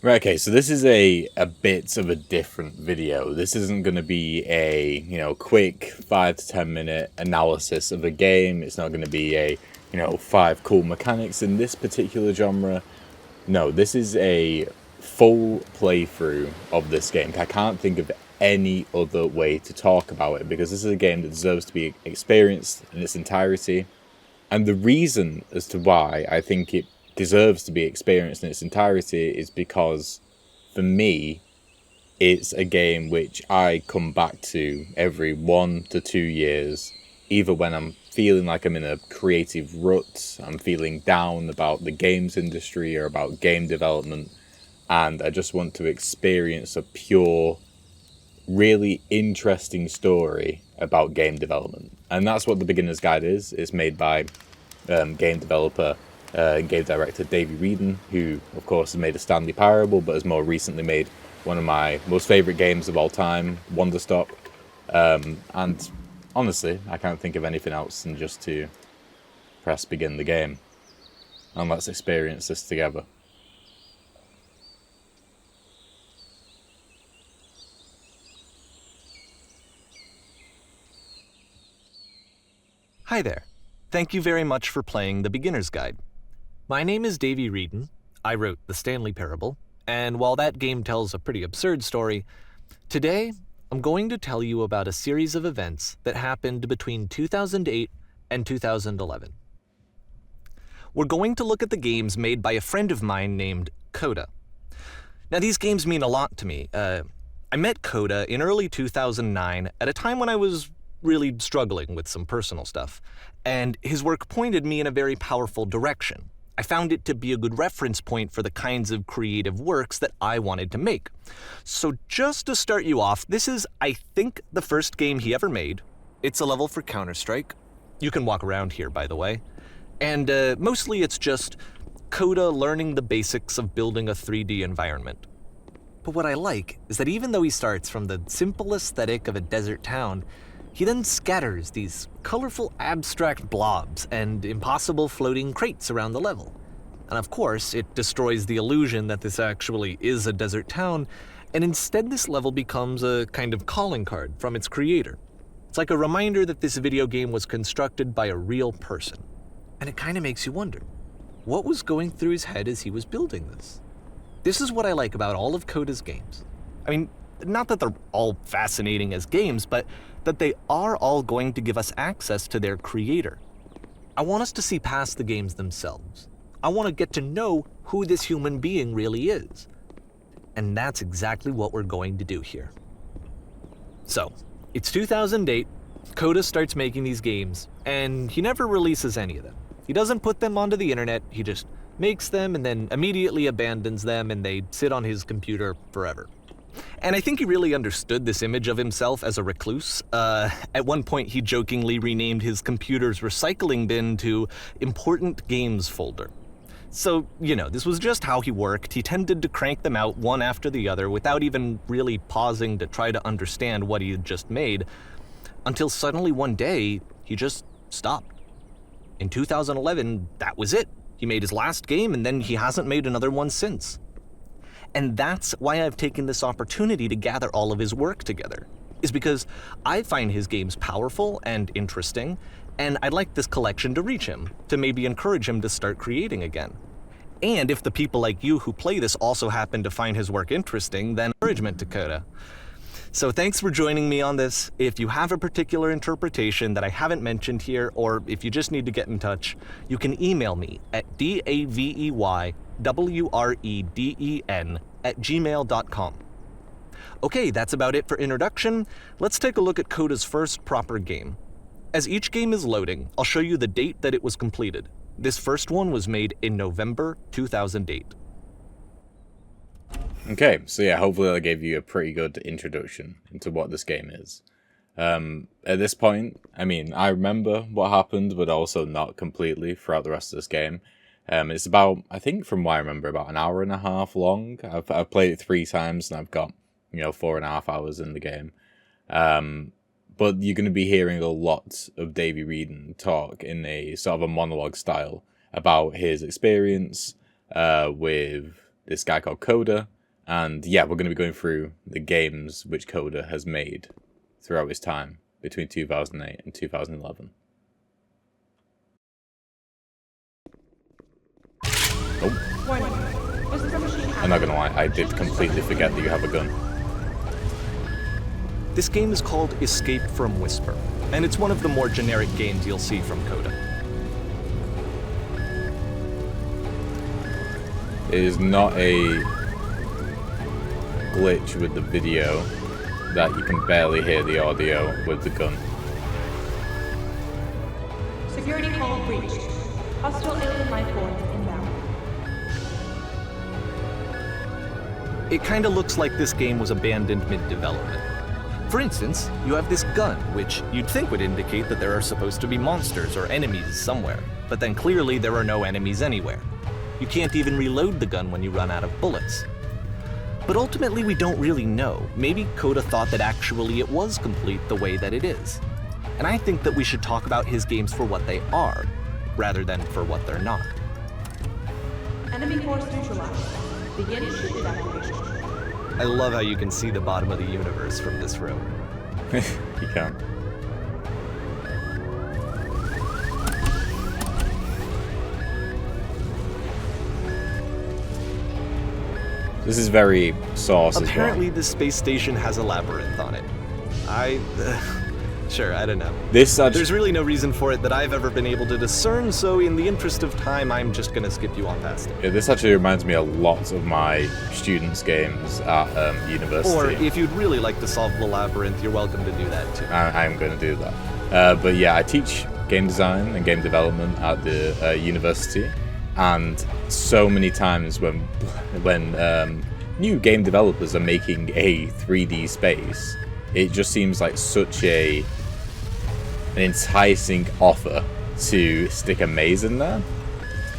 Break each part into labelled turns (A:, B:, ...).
A: Right, okay, so this is a bit of a different video. This isn't going to be a, quick 5 to 10 minute analysis of a game. It's not going to be a, five cool mechanics in this particular genre. No, this is a full playthrough of this game. I can't think of any other way to talk about it because this is a game that deserves to be experienced in its entirety. And the reason as to why I think it deserves to be experienced in its entirety is because, for me, it's a game which I come back to every 1 to 2 years, either when I'm feeling like I'm in a creative rut, I'm feeling down about the games industry or about game development, and I just want to experience a pure, really interesting story about game development. And that's what the Beginner's Guide is. It's made by game developer and game director Davey Wreden, who of course has made a Stanley Parable, but has more recently made one of my most favourite games of all time, Wonderstop. And honestly, I can't think of anything else than just to press begin the game. And let's experience this together.
B: Hi there. Thank you very much for playing The Beginner's Guide. My name is Davey Wreden. I wrote The Stanley Parable, and while that game tells a pretty absurd story, today I'm going to tell you about a series of events that happened between 2008 and 2011. We're going to look at the games made by a friend of mine named Coda. Now, these games mean a lot to me. I met Coda in early 2009 at a time when I was really struggling with some personal stuff, and his work pointed me in a very powerful direction. I found it to be a good reference point for the kinds of creative works that I wanted to make. So just to start you off, this is, I think, the first game he ever made. It's a level for Counter-Strike. You can walk around here, by the way. And mostly it's just Coda learning the basics of building a 3D environment. But what I like is that even though he starts from the simple aesthetic of a desert town, he then scatters these colorful abstract blobs and impossible floating crates around the level. And of course, it destroys the illusion that this actually is a desert town, and instead this level becomes a kind of calling card from its creator. It's like a reminder that this video game was constructed by a real person. And it kind of makes you wonder, what was going through his head as he was building this? This is what I like about all of Coda's games. I mean, not that they're all fascinating as games, but that they are all going to give us access to their creator. I want us to see past the games themselves. I want to get to know who this human being really is. And that's exactly what we're going to do here. So, it's 2008, Coda starts making these games, and he never releases any of them. He doesn't put them onto the internet, he just makes them and then immediately abandons them, and they sit on his computer forever. And I think he really understood this image of himself as a recluse. At one point, he jokingly renamed his computer's recycling bin to Important Games Folder. So, this was just how he worked. He tended to crank them out one after the other without even really pausing to try to understand what he had just made, until suddenly one day, he just stopped. In 2011, that was it. He made his last game, and then he hasn't made another one since. And that's why I've taken this opportunity to gather all of his work together, is because I find his games powerful and interesting, and I'd like this collection to reach him, to maybe encourage him to start creating again. And if the people like you who play this also happen to find his work interesting, then encouragement to Coda. So thanks for joining me on this. If you have a particular interpretation that I haven't mentioned here, or if you just need to get in touch, you can email me at daveyWreden@gmail.com. Okay, that's about it for introduction. Let's take a look at Coda's first proper game. As each game is loading, I'll show you the date that it was completed. This first one was made in November 2008.
A: Okay, so yeah, hopefully I gave you a pretty good introduction into what this game is. At this point, I mean, I remember what happened, but also not completely throughout the rest of this game. It's about, I think from what I remember, about an hour and a half long. I've played it 3 times and I've got, 4.5 hours in the game. But you're going to be hearing a lot of Davey Wreden talk in a sort of a monologue style about his experience with this guy called Coda, And yeah, we're going to be going through the games which Coda has made throughout his time between 2008 and 2011. Oh.
C: Warning. Whisper machine
A: I'm not going to lie, I did completely forget that you have a gun.
B: This game is called Escape from Whisper, and it's one of the more generic games you'll see from Coda.
A: It is not a glitch with the video that you can barely hear the audio with the gun.
C: Security call breached. Hostile alien life forms inbound.
B: It kinda looks like this game was abandoned mid-development. For instance, you have this gun, which you'd think would indicate that there are supposed to be monsters or enemies somewhere, but then clearly there are no enemies anywhere. You can't even reload the gun when you run out of bullets. But ultimately we don't really know. Maybe Coda thought that actually it was complete the way that it is. And I think that we should talk about his games for what they are, rather than for what they're not.
C: Enemy force neutralized. Begin ship evacuation.
B: I love how you can see the bottom of the universe from this room.
A: You can. This is very Source as well.
B: Apparently this space station has a labyrinth on it. Sure, I don't know. There's really no reason for it that I've ever been able to discern, so in the interest of time, I'm just gonna skip you on past it.
A: Yeah, this actually reminds me a lot of my students' games at university.
B: Or if you'd really like to solve the labyrinth, you're welcome to do that too.
A: I'm going to do that. But yeah, I teach game design and game development at the university, and so many times when new game developers are making a 3D space, it just seems like such an enticing offer to stick a maze in there.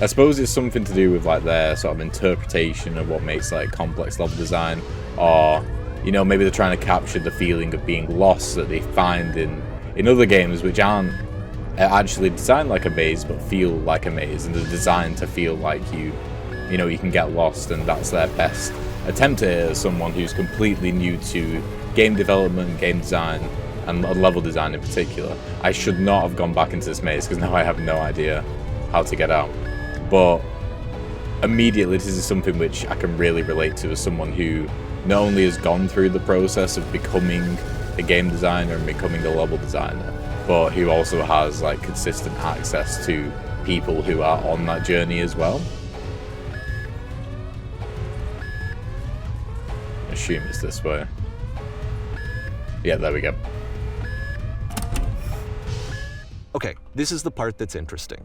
A: I suppose it's something to do with like their sort of interpretation of what makes like complex level design, or you know, maybe they're trying to capture the feeling of being lost that they find in other games which aren't actually designed like a maze but feel like a maze, and they're designed to feel like you can get lost, and that's their best attempt at it as someone who's completely new to game development, game design, and level design in particular. I should not have gone back into this maze because now I have no idea how to get out. But immediately this is something which I can really relate to as someone who not only has gone through the process of becoming a game designer and becoming a level designer, but who also has like consistent access to people who are on that journey as well. I assume it's this way. Yeah, there we go.
B: Okay, this is the part that's interesting.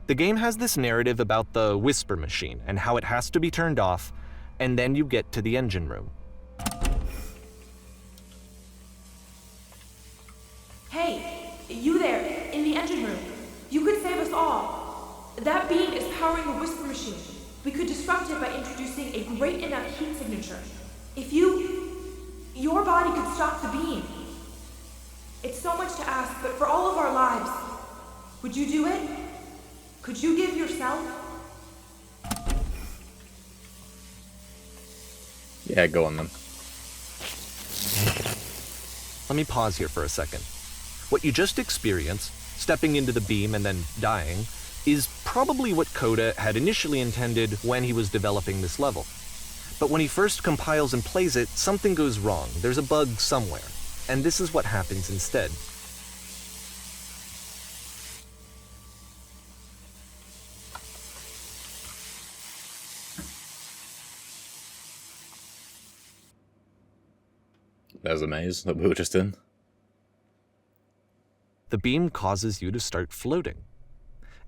B: The game has this narrative about the Whisper machine and how it has to be turned off, and then you get to the engine room.
C: Hey, you there, in the engine room. You could save us all. That beam is powering the Whisper machine. We could disrupt it by introducing a great enough heat signature. If your body could stop the beam. It's so much to ask, but for all of our lives, would you do it? Could you give yourself?
A: Yeah, go on then.
B: Let me pause here for a second. What you just experienced, stepping into the beam and then dying, is probably what Coda had initially intended when he was developing this level. But when he first compiles and plays it, something goes wrong. There's a bug somewhere. And this is what happens instead.
A: There's a maze that we were just in.
B: The beam causes you to start floating.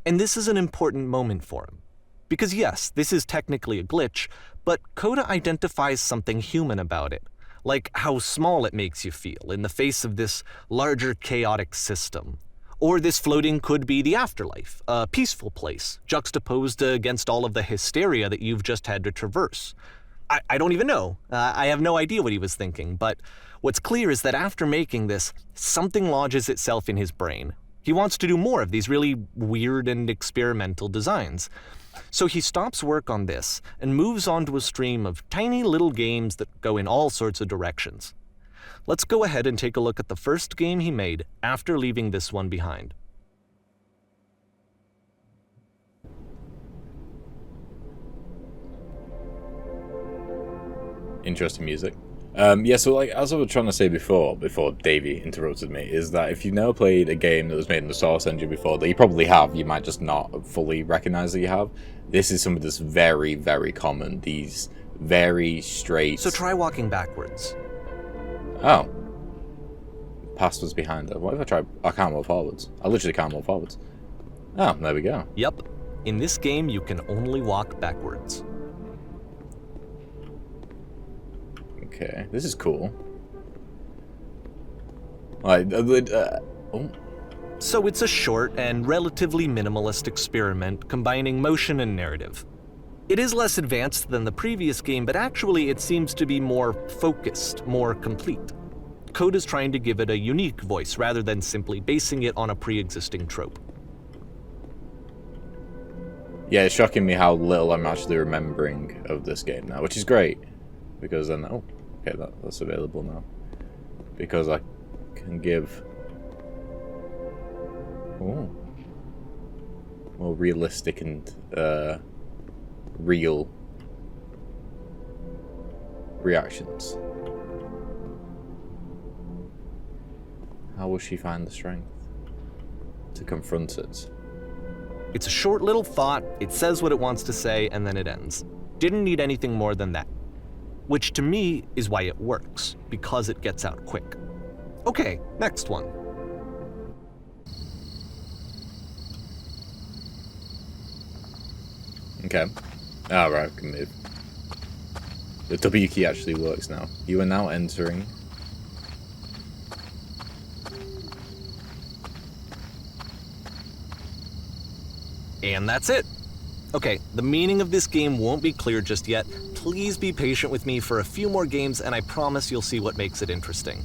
B: And this is an important moment for him. Because yes, this is technically a glitch, but Coda identifies something human about it, like how small it makes you feel in the face of this larger chaotic system. Or this floating could be the afterlife, a peaceful place, juxtaposed against all of the hysteria that you've just had to traverse. I don't even know. I have no idea what he was thinking, but what's clear is that after making this, something lodges itself in his brain. He wants to do more of these really weird and experimental designs. So he stops work on this and moves on to a stream of tiny little games that go in all sorts of directions. Let's go ahead and take a look at the first game he made after leaving this one behind.
A: Interesting music. Yeah, so like as I was trying to say before Davey interrupted me, is that if you've never played a game that was made in the Source engine before, that you probably have, you might just not fully recognize that you have. This is something that's very, very common. These very straight.
B: So try walking backwards.
A: Oh. Past was behind her. What if I try? I can't move forwards. I literally can't move forwards. Oh, there we go.
B: Yep. In this game, you can only walk backwards.
A: Okay, this is cool. Oh.
B: So it's a short and relatively minimalist experiment combining motion and narrative. It is less advanced than the previous game, but actually it seems to be more focused, more complete. Code is trying to give it a unique voice rather than simply basing it on a pre-existing trope.
A: Yeah, it's shocking me how little I'm actually remembering of this game now, which is great. Because then, oh, okay, that's available now. Because I can give more realistic and real reactions. How will she find the strength to confront it?
B: It's a short little thought, it says what it wants to say, and then it ends. Didn't need anything more than that. Which to me is why it works, because it gets out quick. Okay, next one.
A: Okay. Ah, right, I can move. The W key actually works now. You are now entering.
B: And that's it. Okay, the meaning of this game won't be clear just yet. Please be patient with me for a few more games, and I promise you'll see what makes it interesting.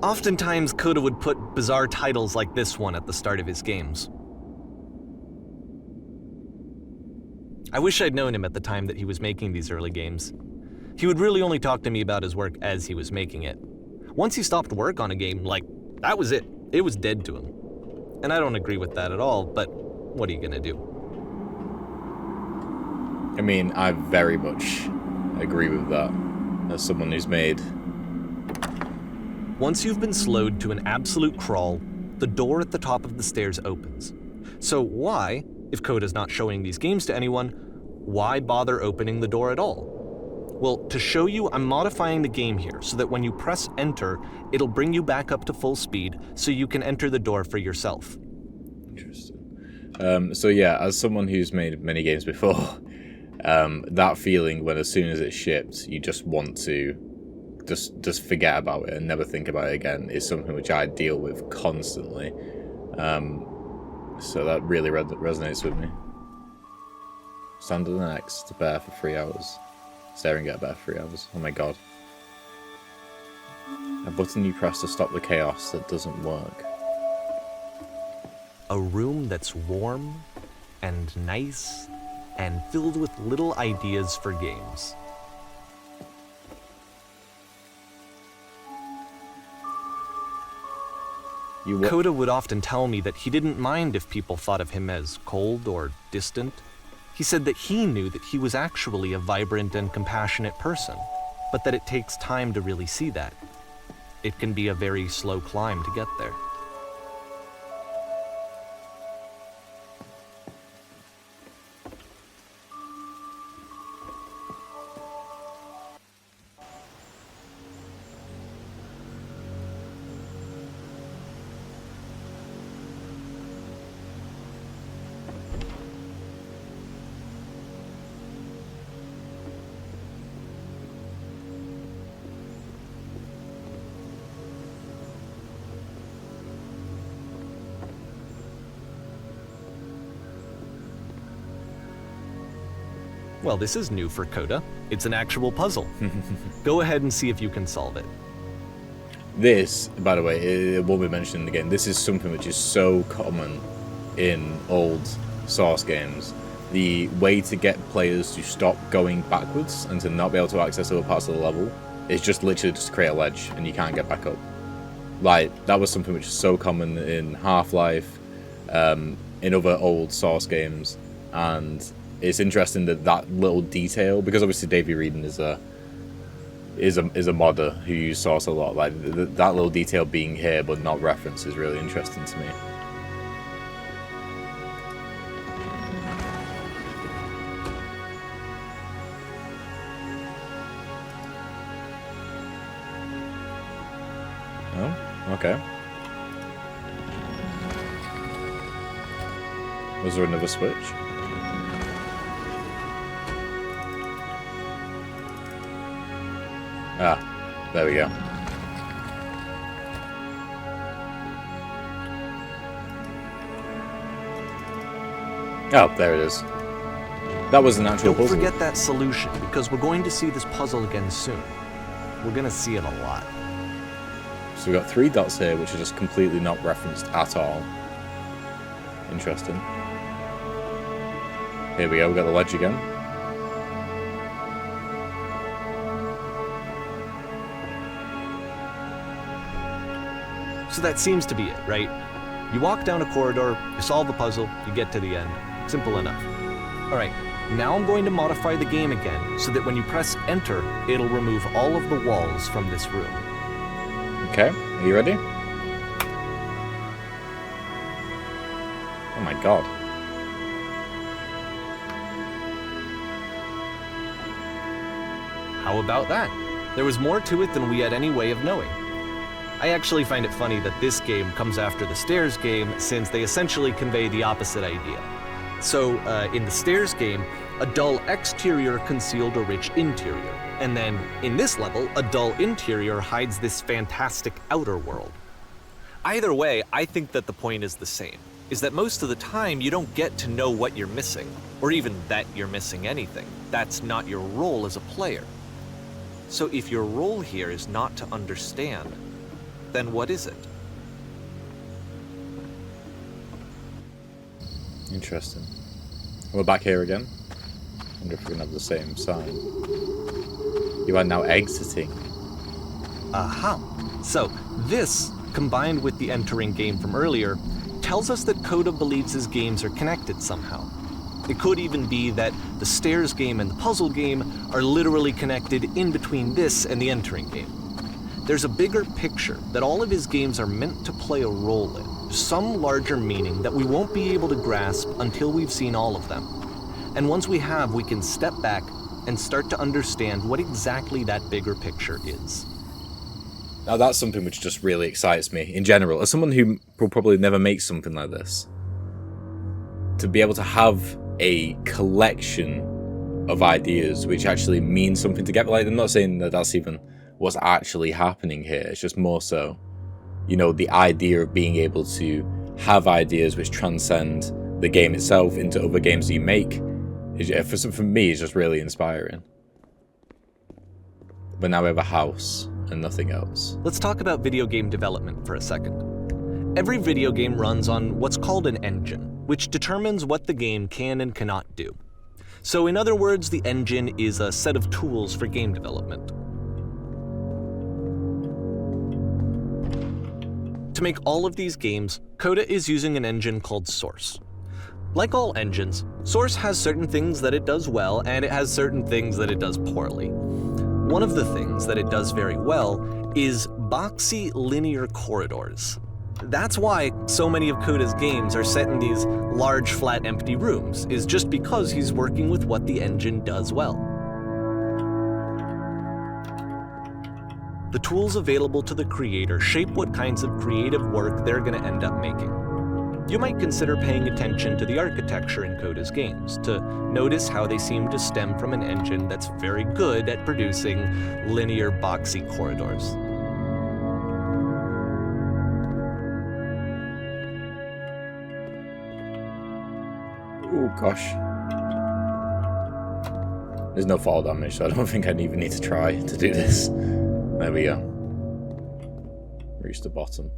B: Oftentimes, Coda would put bizarre titles like this one at the start of his games. I wish I'd known him at the time that he was making these early games. He would really only talk to me about his work as he was making it. Once he stopped work on a game, like, that was it. It was dead to him. And I don't agree with that at all, but what are you gonna do?
A: I mean, I very much agree with that, as someone who's made.
B: Once you've been slowed to an absolute crawl, the door at the top of the stairs opens. So why, if Coda's not showing these games to anyone, why bother opening the door at all? Well, to show you, I'm modifying the game here so that when you press enter, it'll bring you back up to full speed so you can enter the door for yourself.
A: Interesting. So yeah, as someone who's made many games before, that feeling when as soon as it's shipped, you just want to just forget about it and never think about it again is something which I deal with constantly. So that really resonates with me. Stand on the X to bear for 3 hours. Staring at a bear for 3 hours. Oh my god. A button you press to stop the chaos that doesn't work.
B: A room that's warm and nice and filled with little ideas for games. Coda would often tell me that he didn't mind if people thought of him as cold or distant. He said that he knew that he was actually a vibrant and compassionate person, but that it takes time to really see that. It can be a very slow climb to get there. Well, this is new for Coda. It's an actual puzzle. Go ahead and see if you can solve it.
A: This, by the way, it won't be mentioned in the game. This is something which is so common in old Source games. The way to get players to stop going backwards and to not be able to access other parts of the level is just literally just to create a ledge and you can't get back up. Like, that was something which is so common in Half-Life, in other old Source games, and it's interesting that little detail, because obviously Davey Reedon is a modder who used Source a lot. Like that little detail being here but not referenced is really interesting to me. Oh, okay. Was there another switch? Ah, there we go. Oh, there it is. That was an actual puzzle.
B: Don't forget that solution, because we're going to see this puzzle again soon. We're going to see it a lot.
A: So we've got 3 dots here, which are just completely not referenced at all. Interesting. Here we go, we've got the ledge again.
B: So that seems to be it, right? You walk down a corridor, you solve the puzzle, you get to the end. Simple enough. Alright, now I'm going to modify the game again so that when you press enter, it'll remove all of the walls from this room.
A: Okay, are you ready? Oh my god.
B: How about that? There was more to it than we had any way of knowing. I actually find it funny that this game comes after the Stairs game, since they essentially convey the opposite idea. So, in the Stairs game, a dull exterior concealed a rich interior, and then, in this level, a dull interior hides this fantastic outer world. Either way, I think that the point is the same, is that most of the time you don't get to know what you're missing, or even that you're missing anything. That's not your role as a player. So if your role here is not to understand, then what is it?
A: Interesting. We're back here again. I wonder if we're going to have the same sign. You are now exiting.
B: Aha! So, this, combined with the entering game from earlier, tells us that Coda believes his games are connected somehow. It could even be that the Stairs game and the puzzle game are literally connected in between this and the entering game. There's a bigger picture that all of his games are meant to play a role in, some larger meaning that we won't be able to grasp until we've seen all of them. And once we have, we can step back and start to understand what exactly that bigger picture is.
A: Now that's something which just really excites me in general. As someone who will probably never make something like this, to be able to have a collection of ideas which actually mean something together. Like, I'm not saying that that's even what's actually happening here. It's just more so, you know, the idea of being able to have ideas which transcend the game itself into other games that you make. For me, it's just really inspiring. But now we have a house and nothing else.
B: Let's talk about video game development for a second. Every video game runs on what's called an engine, which determines what the game can and cannot do. So in other words, the engine is a set of tools for game development. To make all of these games, Coda is using an engine called Source. Like all engines, Source has certain things that it does well, and it has certain things that it does poorly. One of the things that it does very well is boxy linear corridors. That's why so many of Coda's games are set in these large, flat, empty rooms, is just because he's working with what the engine does well. The tools available to the creator shape what kinds of creative work they're going to end up making. You might consider paying attention to the architecture in Coda's games, to notice how they seem to stem from an engine that's very good at producing linear, boxy corridors.
A: Oh gosh. There's no fall damage, so I don't think I even need to try to do this. There we go. reach the bottom.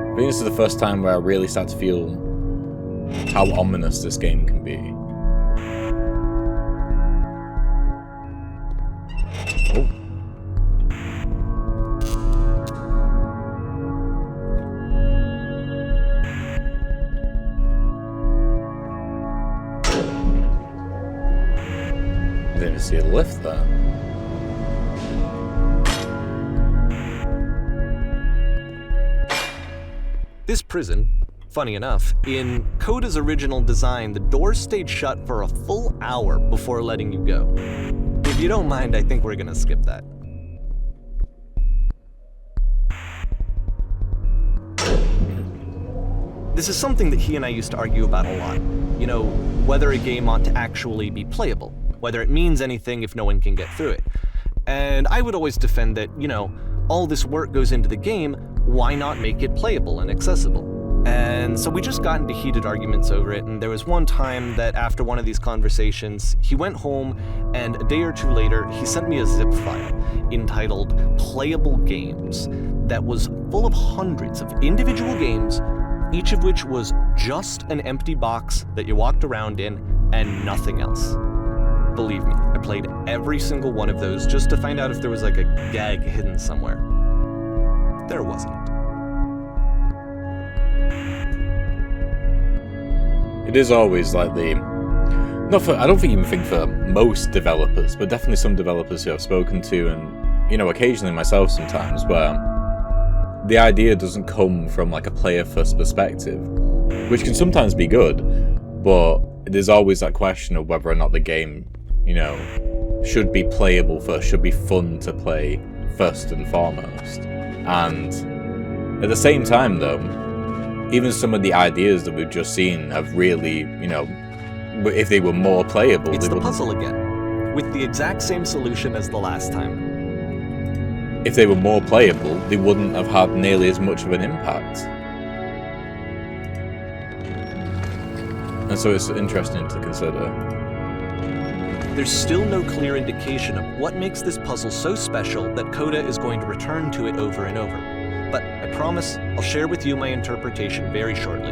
A: I think this is the first time where I really start to feel how ominous this game can be. Oh. I didn't even see a lift there.
B: This prison, funny enough, in Coda's original design, the doors stayed shut for a full hour before letting you go. If you don't mind, I think we're gonna skip that. This is something that he and I used to argue about a lot. You know, whether a game ought to actually be playable, whether it means anything if no one can get through it. And I would always defend that, you know, all this work goes into the game, why not make it playable and accessible? And so we just got into heated arguments over it, and there was one time that after one of these conversations, he went home, and a day or two later, he sent me a zip file entitled Playable Games that was full of hundreds of individual games, each of which was just an empty box that you walked around in and nothing else. Believe me, I played every single one of those just to find out if there was like a gag hidden somewhere. There wasn't.
A: It is always like the... I don't even think for most developers, but definitely some developers who I've spoken to, and, you know, occasionally myself sometimes, where the idea doesn't come from like a player-first perspective, which can sometimes be good, but there's always that question of whether or not the game, you know, should be playable first, should be fun to play first and foremost. And at the same time, though, even some of the ideas that we've just seen have really, you know, if they were more playable...
B: It's the puzzle again, with the exact same solution as the last time.
A: If they were more playable, they wouldn't have had nearly as much of an impact. And so it's interesting to consider.
B: There's still no clear indication of what makes this puzzle so special that Coda is going to return to it over and over. But I promise I'll share with you my interpretation very shortly.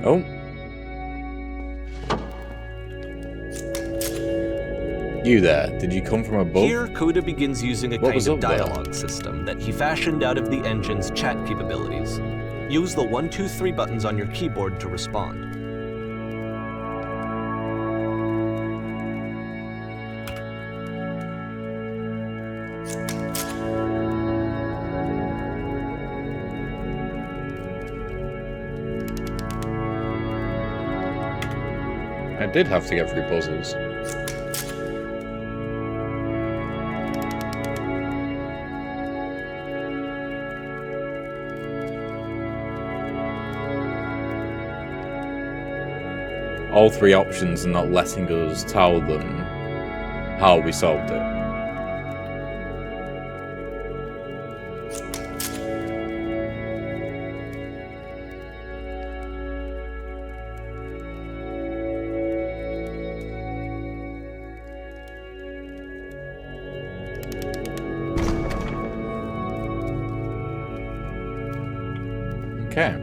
A: Oh. You there, did you come from above?
B: Here, Coda begins using a
A: What
B: kind
A: was
B: of
A: up there?
B: dialogue system that he fashioned out of the engine's chat capabilities. Use the 1, 2, 3 buttons on your keyboard to respond.
A: I did have to get through puzzles. All three options and not letting us tell them how we solved it. Okay.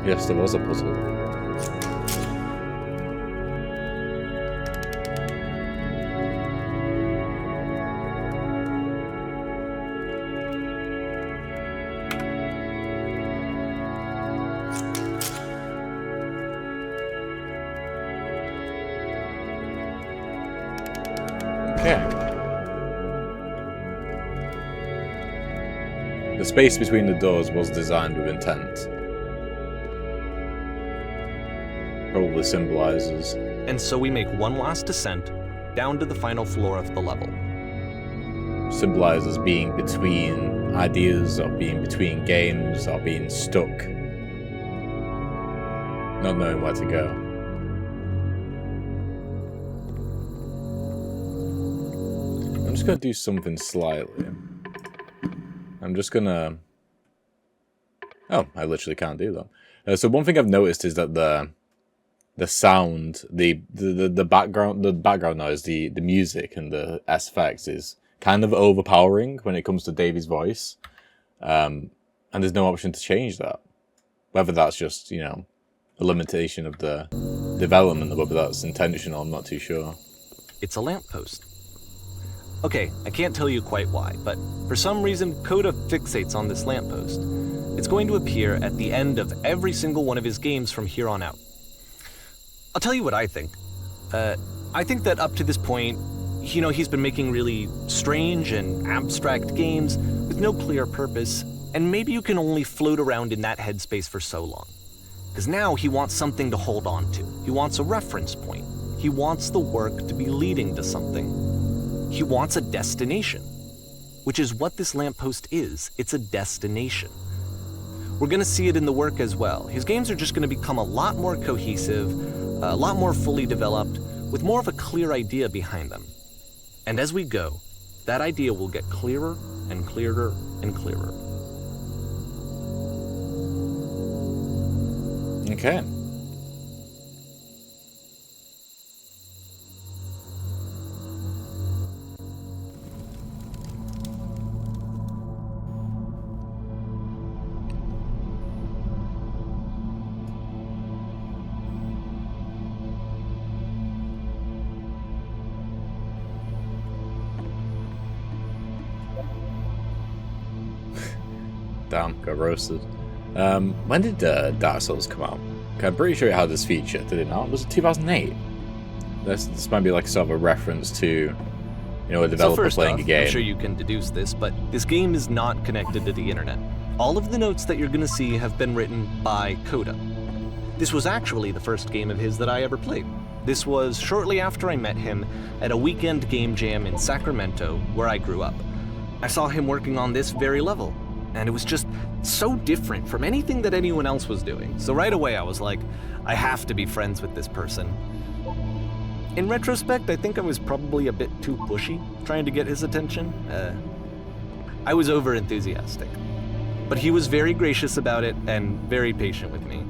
A: Yes, there was a puzzle. Okay. The space between the doors was designed with intent. probably symbolizes.
B: And so we make one last descent down to the final floor of the level.
A: Symbolizes being between ideas, or being between games, or being stuck. Not knowing where to go. I'm just gonna do something slightly. I'm just gonna... Oh, I literally can't do that. So one thing I've noticed is that the sound, the background noise, the music and the SFX is kind of overpowering when it comes to Davy's voice, and there's no option to change that. Whether that's just, you know, a limitation of the development, or whether that's intentional, I'm not too sure.
B: It's a lamppost. Okay, I can't tell you quite why, but for some reason Coda fixates on this lamppost. It's going to appear at the end of every single one of his games from here on out. I'll tell you what I think. I think that up to this point, you know, he's been making really strange and abstract games with no clear purpose, and maybe you can only float around in that headspace for so long. Because now he wants something to hold on to. He wants a reference point. He wants the work to be leading to something. He wants a destination, which is what this lamppost is. It's a destination. We're going to see it in the work as well. His games are just going to become a lot more cohesive, a lot more fully developed, with more of a clear idea behind them. And as we go, that idea will get clearer and clearer and clearer.
A: Okay. Damn, got roasted. When did Dark Souls come out? I'm pretty sure it had this feature, did it not? Was it 2008? This might be like sort of a reference to, you know, a developer playing a game.
B: I'm sure you can deduce this, but this game is not connected to the internet. All of the notes that you're going to see have been written by Coda. This was actually the first game of his that I ever played. This was shortly after I met him at a weekend game jam in Sacramento, where I grew up. I saw him working on this very level, and it was just so different from anything that anyone else was doing. So right away I was like, I have to be friends with this person. In retrospect, I think I was probably a bit too pushy trying to get his attention. I was over-enthusiastic. But he was very gracious about it and very patient with me.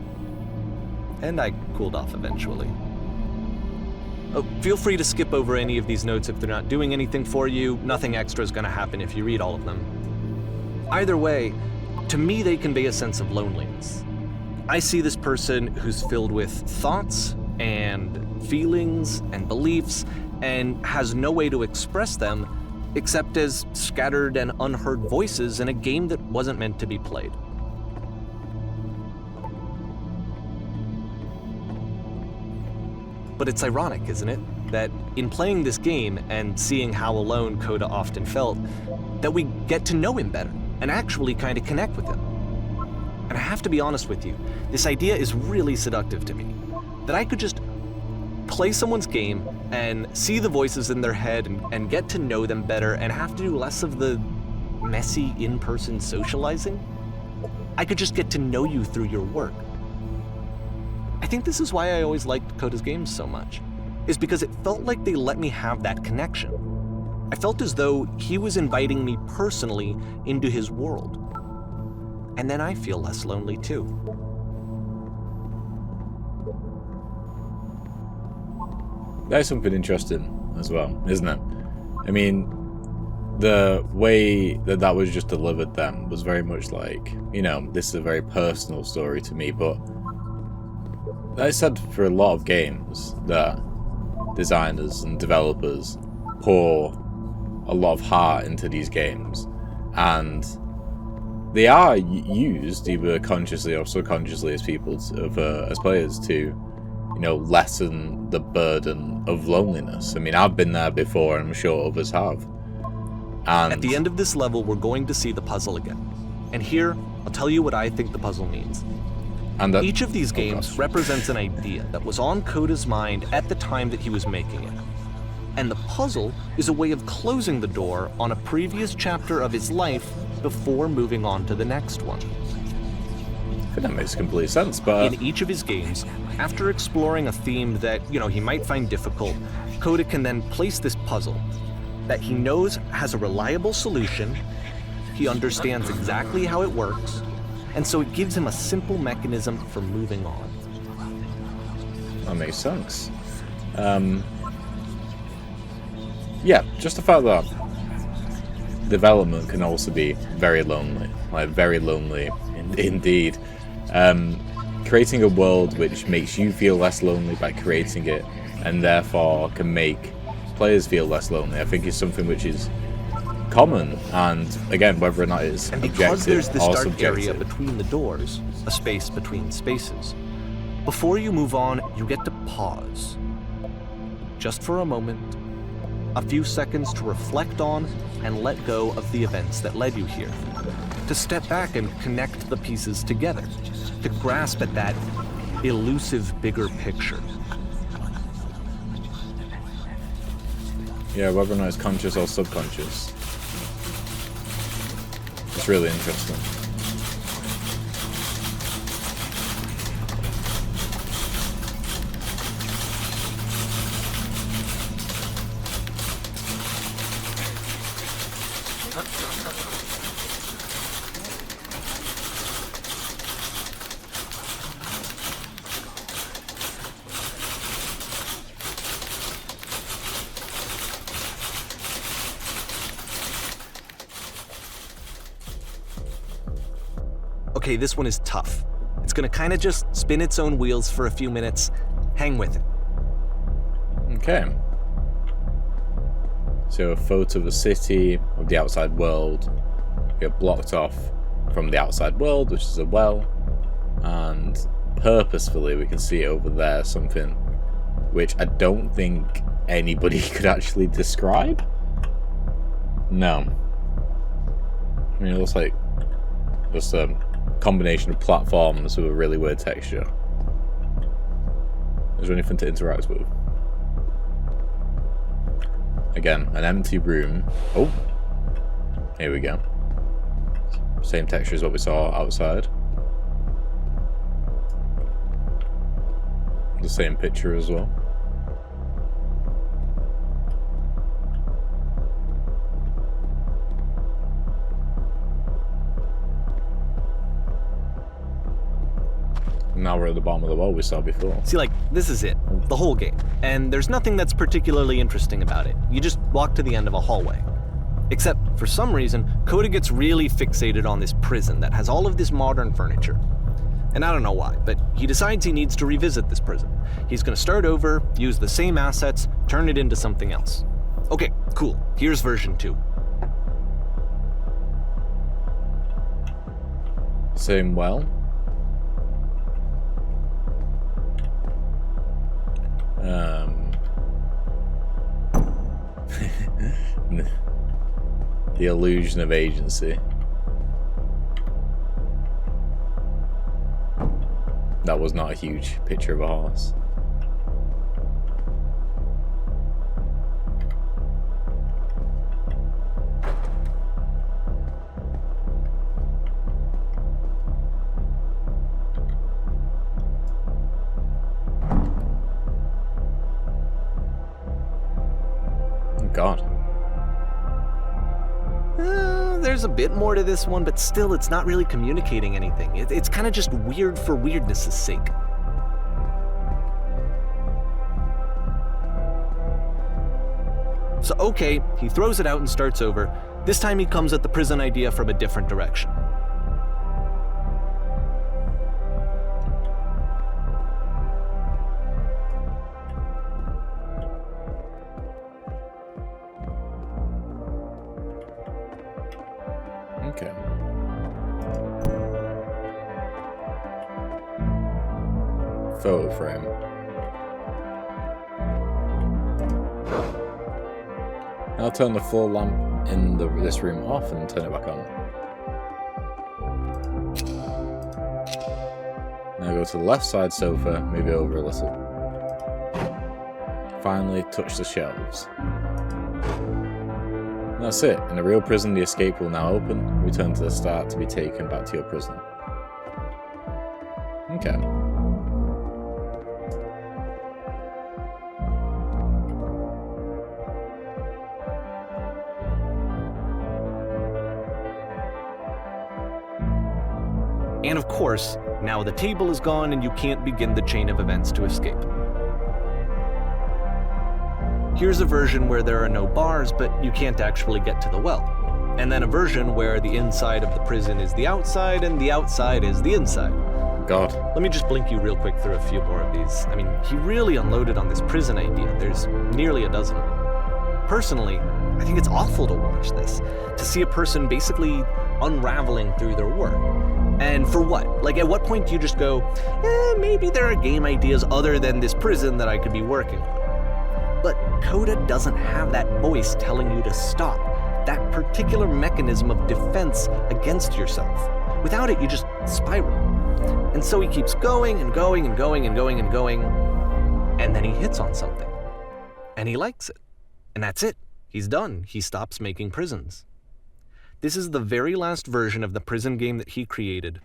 B: And I cooled off eventually. Oh, feel free to skip over any of these notes if they're not doing anything for you. Nothing extra is going to happen if you read all of them. Either way, to me they convey a sense of loneliness. I see this person who's filled with thoughts and feelings and beliefs and has no way to express them except as scattered and unheard voices in a game that wasn't meant to be played. But it's ironic, isn't it, that in playing this game and seeing how alone Coda often felt, that we get to know him better and actually kind of connect with him. And I have to be honest with you, this idea is really seductive to me, that I could just play someone's game and see the voices in their head and get to know them better and have to do less of the messy in-person socializing. I could just get to know you through your work. I think this is why I always liked Coda's games so much, is because it felt like they let me have that connection. I felt as though he was inviting me personally into his world. And then I feel less lonely too.
A: That's something interesting as well, isn't it? I mean, the way that was just delivered then was very much like, you know, this is a very personal story to me, but I said for a lot of games that designers and developers pour a lot of heart into these games, and they are used either consciously or subconsciously as people as players to, you know, lessen the burden of loneliness. I mean, I've been there before, and I'm sure others have. And
B: at the end of this level, we're going to see the puzzle again. And here, I'll tell you what I think the puzzle means.
A: And that,
B: Each of these
A: oh,
B: games
A: gosh.
B: represents an idea that was on Coda's mind at the time that he was making it. And the puzzle is a way of closing the door on a previous chapter of his life before moving on to the next one.
A: I think that makes complete sense, but
B: In each of his games, after exploring a theme that, he might find difficult, Coda can then place this puzzle that he knows has a reliable solution, he understands exactly how it works, and so it gives him a simple mechanism for moving on.
A: that makes sense. Yeah, just the fact that development can also be very lonely, like very lonely indeed. Creating a world which makes you feel less lonely by creating it, and therefore can make players feel less lonely, I think is something which is common, and again, whether or not it's
B: And
A: objective
B: because there's this
A: or
B: dark
A: subjective.
B: area between the doors, a space between spaces, before you move on, you get to pause. Just for a moment, a few seconds to reflect on and let go of the events that led you here. To step back and connect the pieces together. To grasp at that elusive bigger picture.
A: Yeah, whether or not it's conscious or subconscious. It's really interesting.
B: Okay, this one is tough. It's gonna kinda just spin its own wheels for a few minutes. Hang with it.
A: Okay. So a photo of a city, of the outside world. You're blocked off from the outside world, which is a well. And purposefully we can see over there something which I don't think anybody could actually describe. No. I mean, it looks like just a combination of platforms with a really weird texture. Is there anything to interact with? Again, an empty room. Oh, here we go. Same texture as what we saw outside. The same picture as well. Now we're at the bottom of the well we saw before.
B: See, this is it. The whole game. And there's nothing that's particularly interesting about it. You just walk to the end of a hallway. Except, for some reason, Coda gets really fixated on this prison that has all of this modern furniture. And I don't know why, but he decides he needs to revisit this prison. He's gonna start over, use the same assets, turn it into something else. Okay, cool. Here's version 2.
A: Same well. The illusion of agency. That was not a huge picture of a horse. Oh God.
B: There's a bit more to this one, but still, it's not really communicating anything. It's kind of just weird for weirdness' sake. So, okay, he throws it out and starts over. This time he comes at the prison idea from a different direction.
A: Okay. Photo frame. I'll turn the floor lamp in this room off and turn it back on. Now go to the left side sofa, move it over a little. Finally touch the shelves. And that's it. In a real prison, the escape will now open. Return to the start to be taken back to your prison. Okay.
B: And of course, now the table is gone and you can't begin the chain of events to escape. Here's a version where there are no bars, but you can't actually get to the well. And then a version where the inside of the prison is the outside and the outside is the inside.
A: God.
B: Let me just blink you real quick through a few more of these. I mean, he really unloaded on this prison idea. There's nearly a dozen. Personally, I think it's awful to watch this, to see a person basically unraveling through their work. And for what? Like, at what point do you just go, maybe there are game ideas other than this prison that I could be working on? But Coda doesn't have that voice telling you to stop, that particular mechanism of defense against yourself. Without it, you just spiral. And so he keeps going and going and going and going and going, and then he hits on something. And he likes it. And that's it. He's done. He stops making prisons. This is the very last version of the prison game that he created.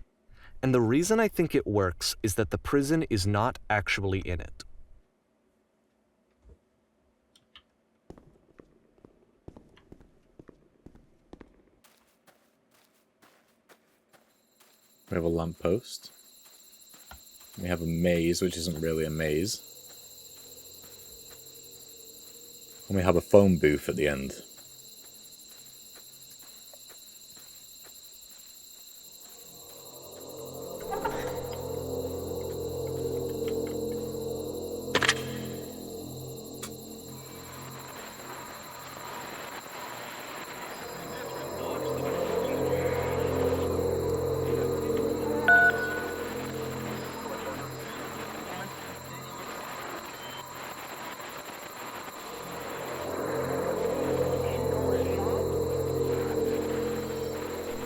B: And the reason I think it works is that the prison is not actually in it.
A: We have a lamppost. We have a maze, which isn't really a maze. And we have a phone booth at the end.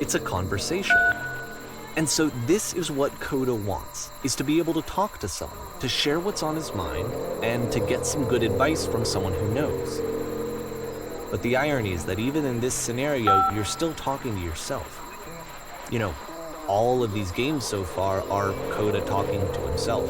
B: It's a conversation. And so this is what Coda wants, is to be able to talk to someone, to share what's on his mind, and to get some good advice from someone who knows. But the irony is that even in this scenario, you're still talking to yourself. You know, all of these games so far are Coda talking to himself.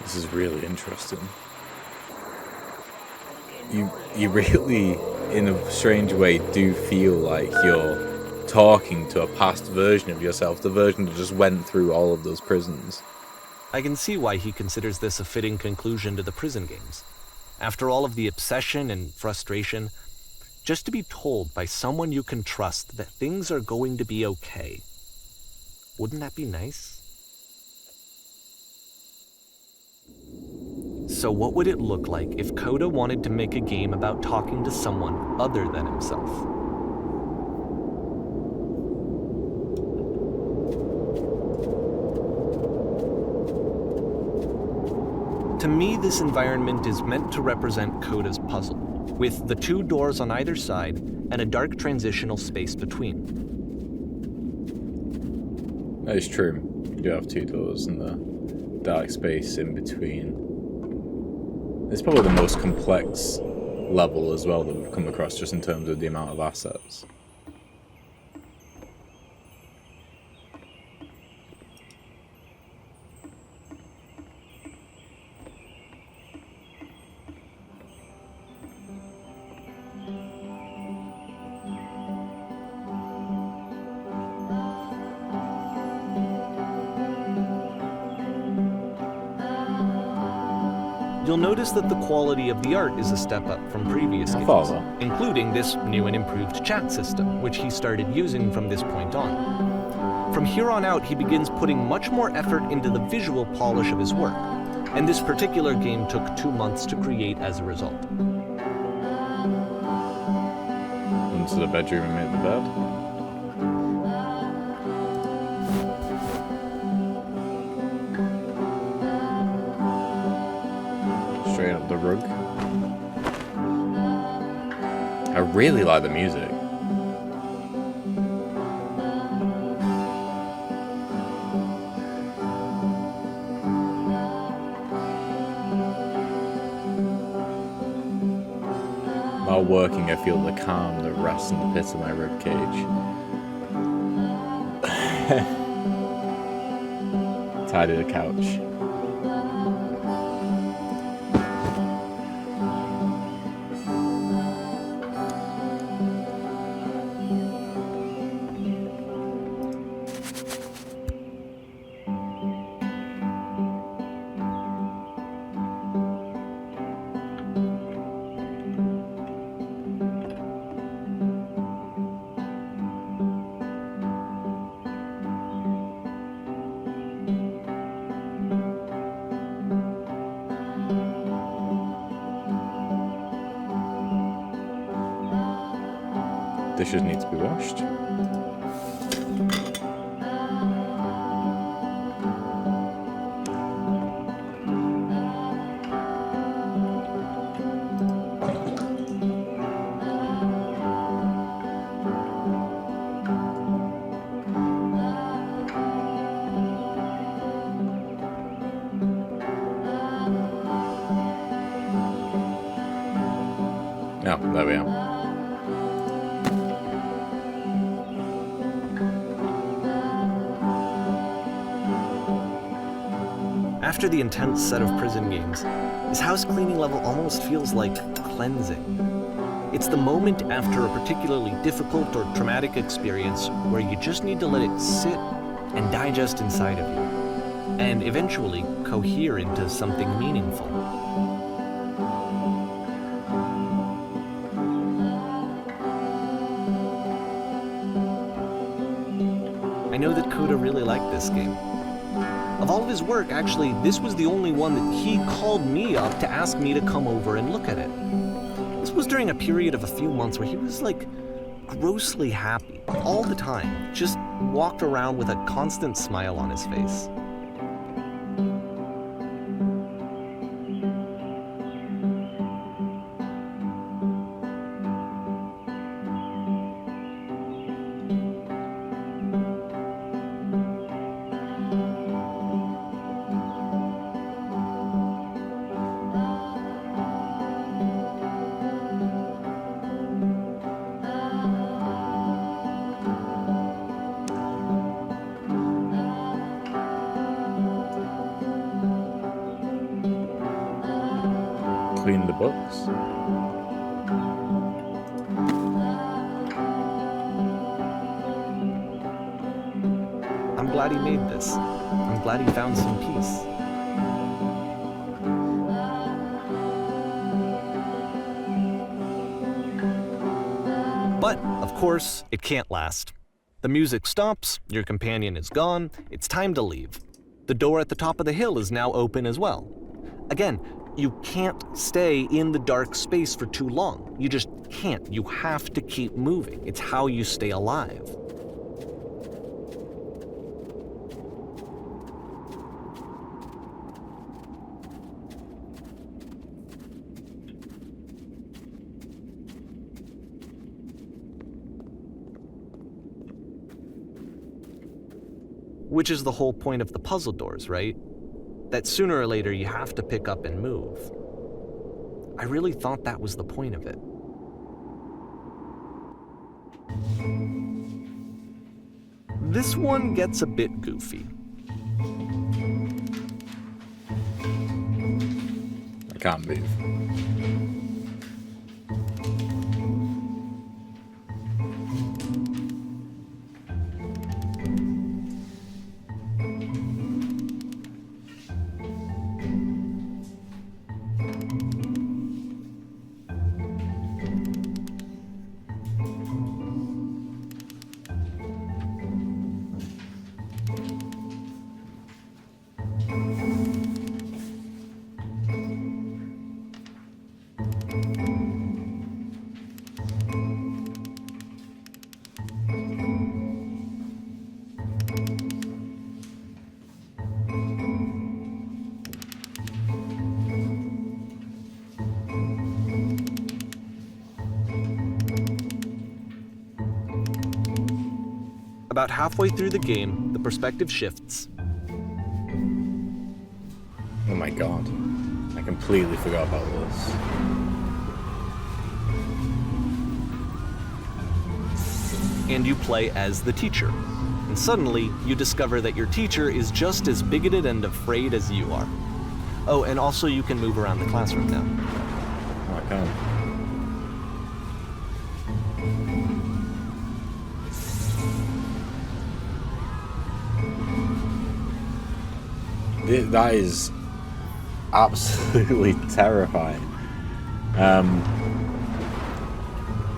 A: This is really interesting. You really, in a strange way, do feel like you're talking to a past version of yourself, the version that just went through all of those prisons.
B: I can see why he considers this a fitting conclusion to the prison games. After all of the obsession and frustration, just to be told by someone you can trust that things are going to be okay. Wouldn't that be nice? So what would it look like if Coda wanted to make a game about talking to someone other than himself? To me, this environment is meant to represent Coda's puzzle, with the two doors on either side and a dark transitional space between.
A: That is true. You do have two doors and the dark space in between. It's probably the most complex level as well that we've come across, just in terms of the amount of assets.
B: you'll notice that the quality of the art is a step up from previous games,
A: follow.
B: including this new and improved chat system, which he started using from this point on. From here on out, he begins putting much more effort into the visual polish of his work, and this particular game took 2 months to create as a result.
A: Into the bedroom and make the bed. Straight up the rug. I really like the music. While working, I feel the calm that rests in the pit of my ribcage. Tidy the couch. Dishes need to be washed. Oh, there we are.
B: After the intense set of prison games, this house cleaning level almost feels like cleansing. It's the moment after a particularly difficult or traumatic experience where you just need to let it sit and digest inside of you, and eventually cohere into something meaningful. I know that Coda really liked this game. Of all of his work, actually, this was the only one that he called me up to ask me to come over and look at it. This was during a period of a few months where he was like grossly happy all the time, just walked around with a constant smile on his face.
A: Clean the books.
B: I'm glad he made this. I'm glad he found some peace. But, of course, it can't last. The music stops, your companion is gone, it's time to leave. The door at the top of the hill is now open as well. Again, you can't stay in the dark space for too long. You just can't. You have to keep moving. It's how you stay alive. Which is the whole point of the puzzle doors, right? That sooner or later you have to pick up and move. I really thought that was the point of it. This one gets a bit goofy.
A: I can't move.
B: about halfway through the game, the perspective shifts.
A: Oh my god. I completely forgot about this.
B: And you play as the teacher. And suddenly, you discover that your teacher is just as bigoted and afraid as you are. Oh, and also you can move around the classroom now.
A: Oh, I can't. That is absolutely terrifying. And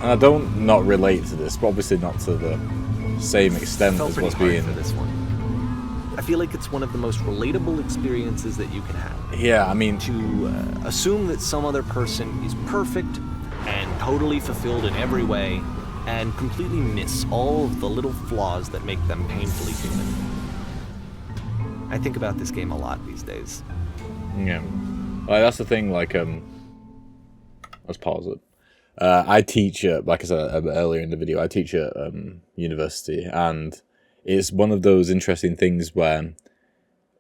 A: I don't not relate to this, but obviously not to the same extent
B: Felt
A: as
B: pretty
A: what's
B: hard
A: being.
B: for this one. I feel like it's one of the most relatable experiences that you can have.
A: Yeah, I mean,
B: To assume that some other person is perfect and totally fulfilled in every way, and completely miss all of the little flaws that make them painfully human. I think about this game a lot these days.
A: yeah. Like, that's the thing. Like, let's pause it. I teach at, like I said earlier in the video, I teach at university, and it's one of those interesting things where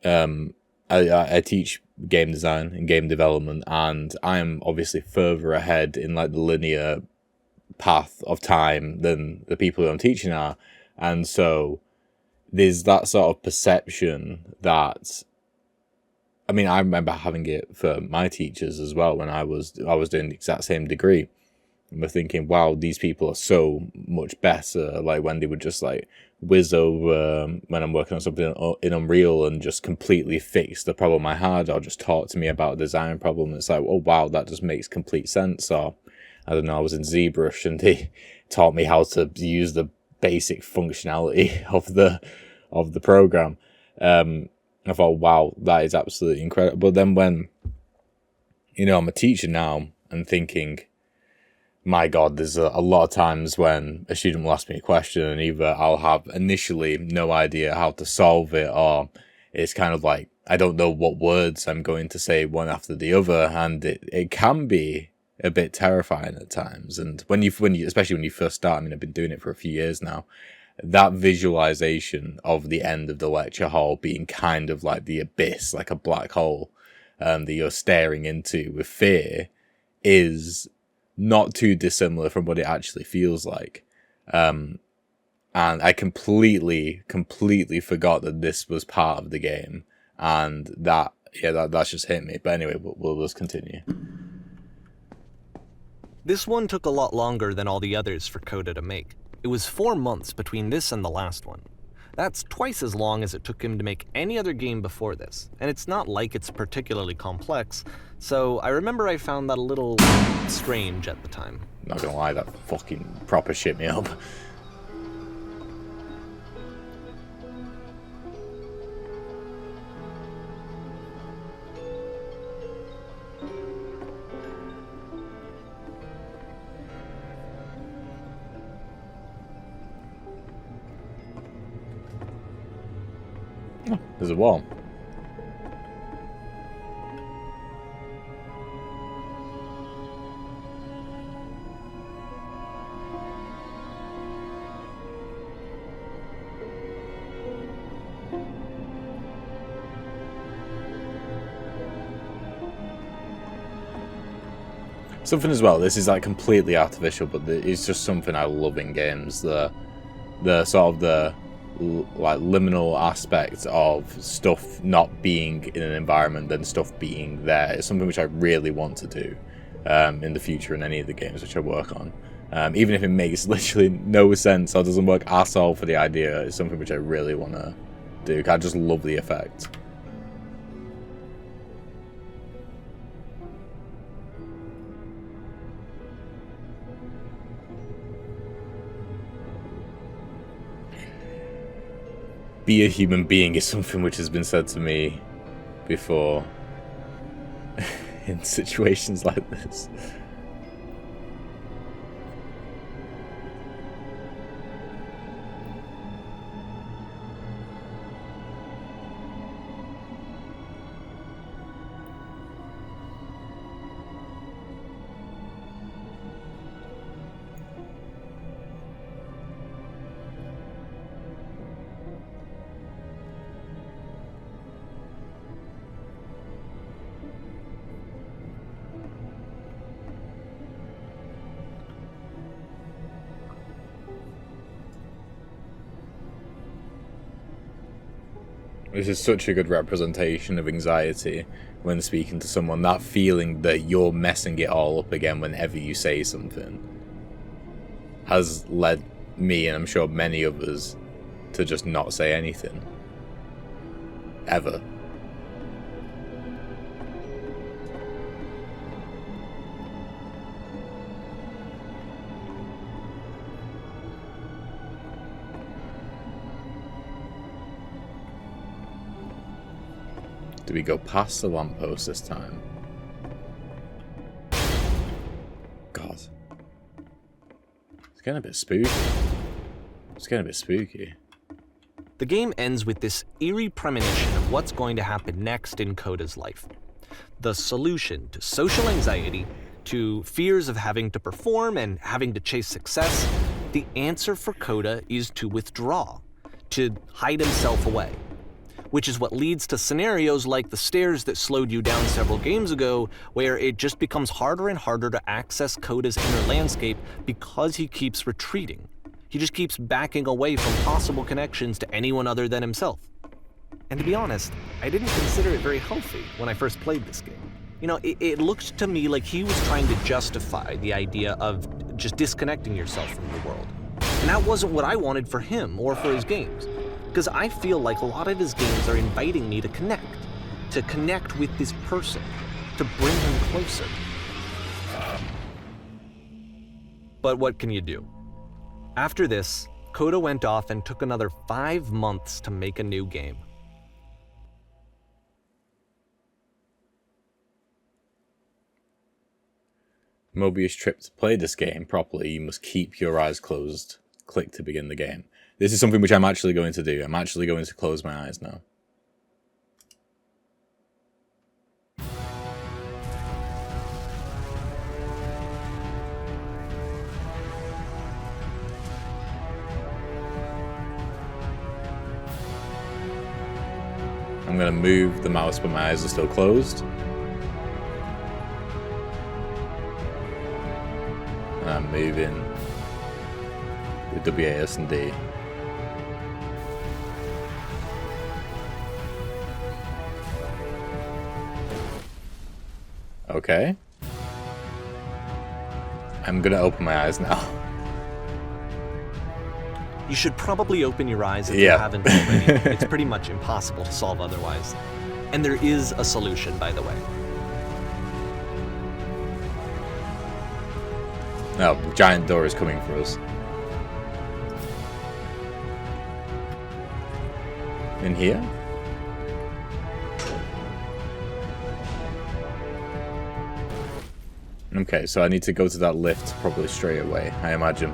A: I teach game design and game development, and I am obviously further ahead in like the linear path of time than the people who I'm teaching are, and so there's that sort of perception that, I mean, I remember having it for my teachers as well when I was doing the exact same degree. And we're thinking, wow, these people are so much better. Like when they would just like whiz over when I'm working on something in Unreal and just completely fix the problem I had, or just talk to me about a design problem. It's like, oh wow, that just makes complete sense. Or I don't know, I was in ZBrush and they taught me how to use the basic functionality of the program. I thought, wow, that is absolutely incredible. But then when, you know, I'm a teacher now and thinking, my God, there's a lot of times when a student will ask me a question and either I'll have initially no idea how to solve it, or it's kind of like, I don't know what words I'm going to say one after the other. And it can be a bit terrifying at times. And when you, especially when you first start, I mean, I've been doing it for a few years now, that visualization of the end of the lecture hall being kind of like the abyss, like a black hole, that you're staring into with fear, is not too dissimilar from what it actually feels like. And I completely forgot that this was part of the game, and that's just hit me. But anyway, we'll just continue.
B: This one took a lot longer than all the others for Coda to make. It was 4 months between this and the last one. That's twice as long as it took him to make any other game before this, and it's not like it's particularly complex, so I remember I found that a little strange at the time.
A: Not gonna lie, that fucking proper shit me up. There's a wall. Something as well, this is like completely artificial, but it's just something I love in games. The sort of the like liminal aspect of stuff not being in an environment than stuff being there is something which I really want to do in the future in any of the games which I work on. Even if it makes literally no sense or doesn't work at all for the idea, it's something which I really want to do. I just love the effect. Be a human being is something which has been said to me before in situations like this. This is such a good representation of anxiety when speaking to someone. That feeling that you're messing it all up again whenever you say something has led me, and I'm sure many others, to just not say anything. Ever. Do we go past the lamppost this time? God. It's getting a bit spooky. It's getting a bit spooky.
B: The game ends with this eerie premonition of what's going to happen next in Coda's life. The solution to social anxiety, to fears of having to perform and having to chase success, the answer for Coda is to withdraw, to hide himself away. Which is what leads to scenarios like the stairs that slowed you down several games ago, where it just becomes harder and harder to access Coda's inner landscape because he keeps retreating. He just keeps backing away from possible connections to anyone other than himself. And to be honest, I didn't consider it very healthy when I first played this game. You know, it looked to me like he was trying to justify the idea of just disconnecting yourself from the world. And that wasn't what I wanted for him or for his games. Because I feel like a lot of his games are inviting me to connect with this person, to bring him closer. But what can you do? After this, Coda went off and took another 5 months to make a new game.
A: Mobius trip to play this game properly, you must keep your eyes closed. Click to begin the game. This is something which I'm actually going to do. I'm actually going to close my eyes now. I'm going to move the mouse, but my eyes are still closed. And I'm moving with WAS and D. Okay. I'm gonna open my eyes now.
B: You should probably open your eyes if you haven't already. It's pretty much impossible to solve otherwise. And there is a solution, by the way.
A: No, the giant door is coming for us. In here? Okay, so I need to go to that lift probably straight away, I imagine.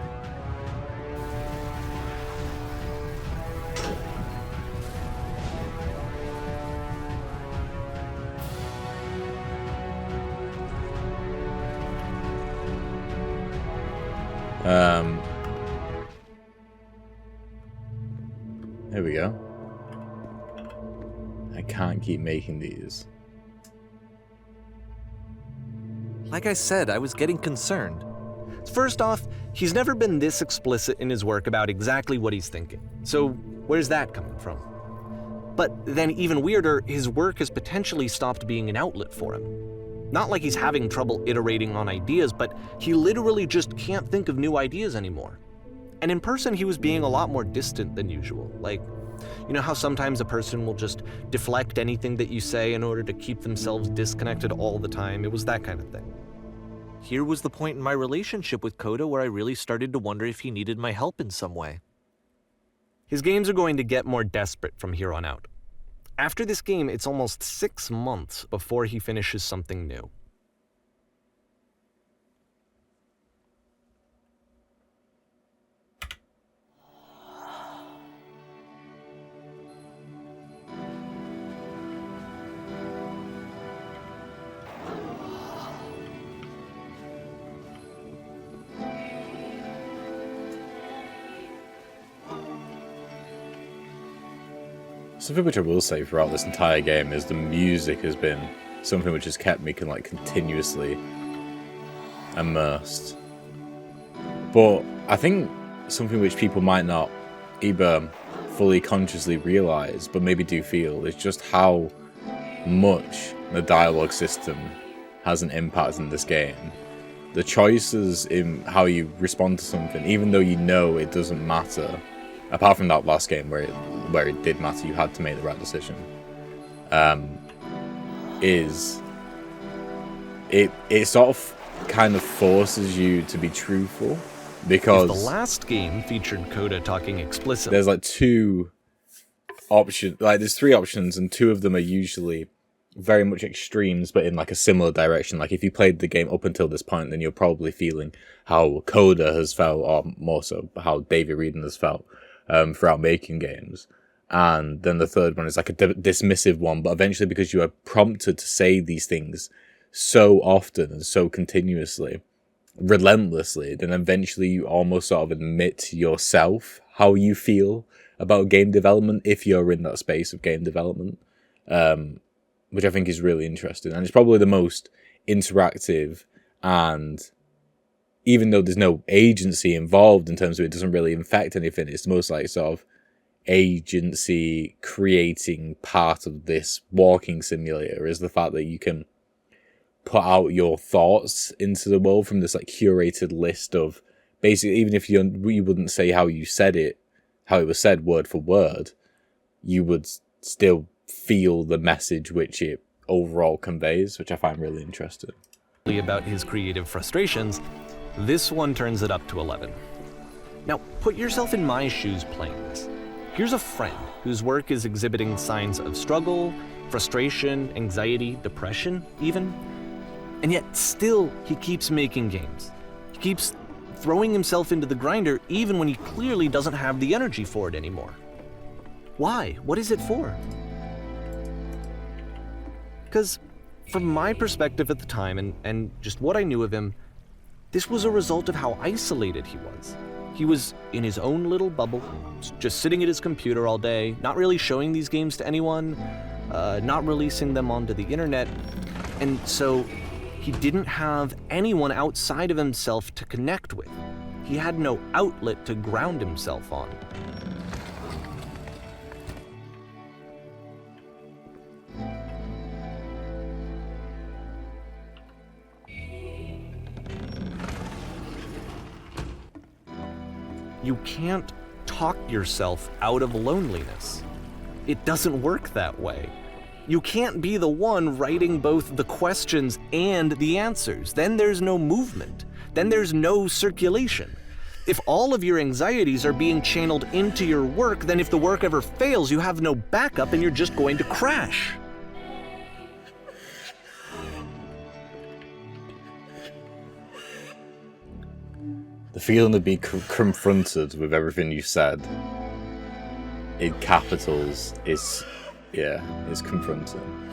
A: There we go. I can't keep making these.
B: Like I said, I was getting concerned. First off, he's never been this explicit in his work about exactly what he's thinking. So where's that coming from? But then even weirder, his work has potentially stopped being an outlet for him. Not like he's having trouble iterating on ideas, but he literally just can't think of new ideas anymore. And in person, he was being a lot more distant than usual. Like, you know how sometimes a person will just deflect anything that you say in order to keep themselves disconnected all the time? It was that kind of thing. Here was the point in my relationship with Coda where I really started to wonder if he needed my help in some way. His games are going to get more desperate from here on out. After this game, it's almost 6 months before he finishes something new.
A: Something which I will say throughout this entire game is the music has been something which has kept me continuously immersed. But I think something which people might not either fully consciously realize, but maybe do feel, is just how much the dialogue system has an impact in this game. The choices in how you respond to something, even though you know it doesn't matter, apart from that last game where it did matter, you had to make the right decision, it sort of kind of forces you to be truthful, because
B: If the last game featured Coda talking explicitly,
A: there's like two options, like there's three options, and two of them are usually very much extremes, but in like a similar direction. Like if you played the game up until this point, then you're probably feeling how Coda has felt, or more so how Davey Wreden has felt throughout making games. And then the third one is like a dismissive one, but eventually, because you are prompted to say these things so often and so continuously, relentlessly, then eventually you almost sort of admit to yourself how you feel about game development if you're in that space of game development, which I think is really interesting. And it's probably the most interactive, and even though there's no agency involved in terms of it doesn't really infect anything, it's the most like sort of agency creating part of this walking simulator is the fact that you can put out your thoughts into the world from this like curated list of, basically, even if you wouldn't say how you said it, how it was said word for word, you would still feel the message which it overall conveys, which I find really interesting.
B: about his creative frustrations, this one turns it up to 11. Now, put yourself in my shoes playing this. Here's a friend whose work is exhibiting signs of struggle, frustration, anxiety, depression, even. And yet, still, he keeps making games. He keeps throwing himself into the grinder even when he clearly doesn't have the energy for it anymore. Why? What is it for? Because from my perspective at the time, and just what I knew of him, this was a result of how isolated he was. He was in his own little bubble, just sitting at his computer all day, not really showing these games to anyone, not releasing them onto the internet, and so he didn't have anyone outside of himself to connect with. He had no outlet to ground himself on. You can't talk yourself out of loneliness. It doesn't work that way. You can't be the one writing both the questions and the answers. Then there's no movement. Then there's no circulation. If all of your anxieties are being channeled into your work, then if the work ever fails, you have no backup and you're just going to crash.
A: The feeling of being confronted with everything you said in capitals is confronting.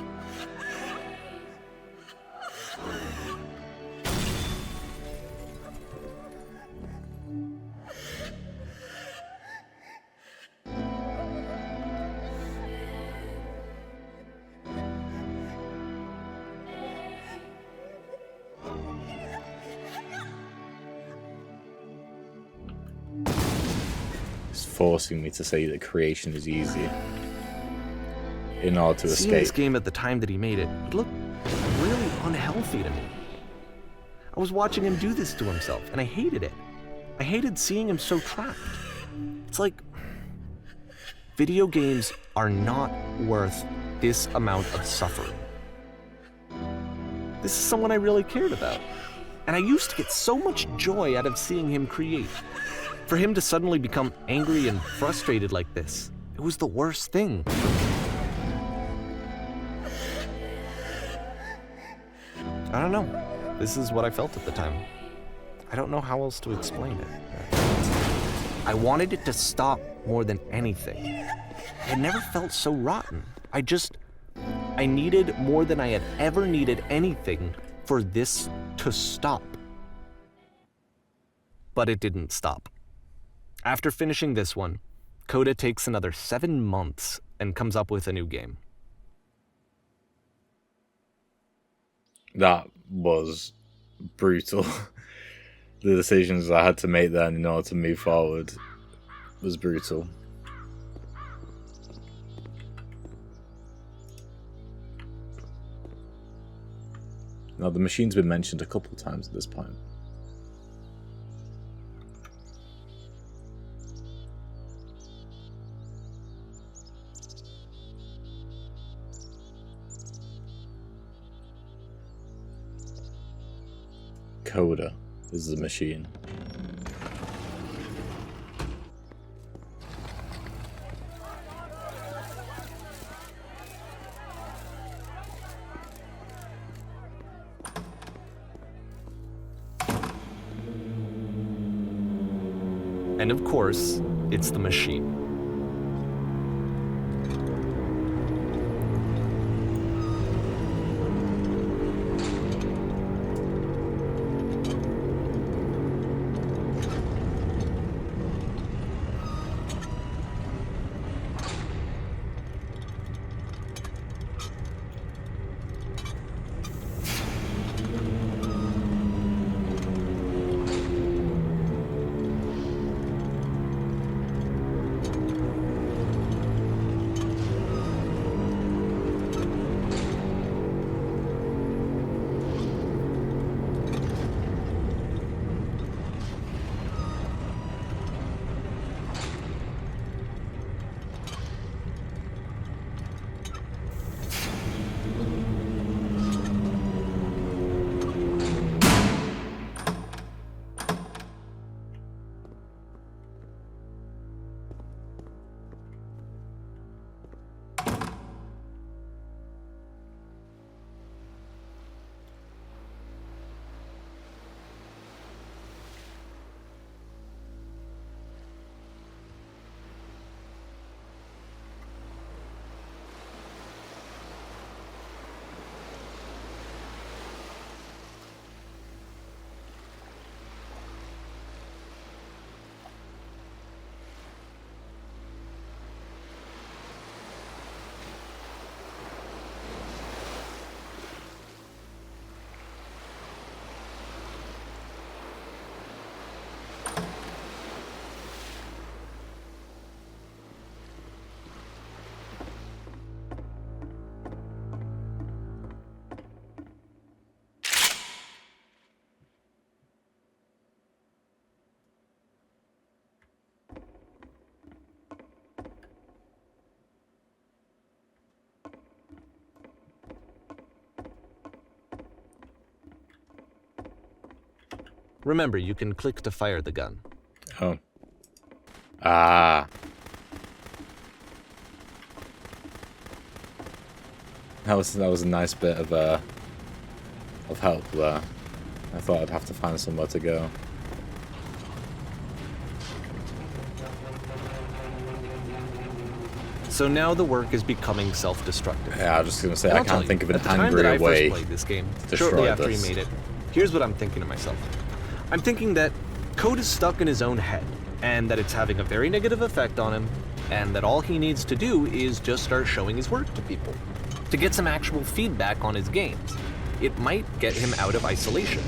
A: Forcing me to say that creation is easy in order to
B: Seeing
A: escape.
B: this game at the time that he made it, it looked really unhealthy to me. I was watching him do this to himself, and I hated it. I hated seeing him so trapped. It's like, video games are not worth this amount of suffering. This is someone I really cared about, and I used to get so much joy out of seeing him create. For him to suddenly become angry and frustrated like this, it was the worst thing. I don't know. This is what I felt at the time. I don't know how else to explain it. I wanted it to stop more than anything. I had never felt so rotten. I needed more than I had ever needed anything for this to stop. But it didn't stop. After finishing this one, Coda takes another 7 months and comes up with a new game.
A: That was brutal. The decisions I had to make then in order to move forward was brutal. Now, the machine's been mentioned a couple times at this point. Coda is the machine.
B: And of course, it's the machine. Remember, you can click to fire the gun.
A: Oh. Ah. That was a nice bit of help there. I thought I'd have to find somewhere to go.
B: So now the work is becoming self-destructive.
A: Yeah, I was just gonna say,
B: And
A: I
B: I'll tell
A: can't think
B: you,
A: of an
B: at the time
A: angrier
B: that I
A: way
B: first played this game,
A: to
B: shortly
A: destroy
B: after
A: this.
B: he made it, here's what I'm thinking to myself. I'm thinking that Code is stuck in his own head, and that it's having a very negative effect on him, and that all he needs to do is just start showing his work to people, to get some actual feedback on his games. It might get him out of isolation.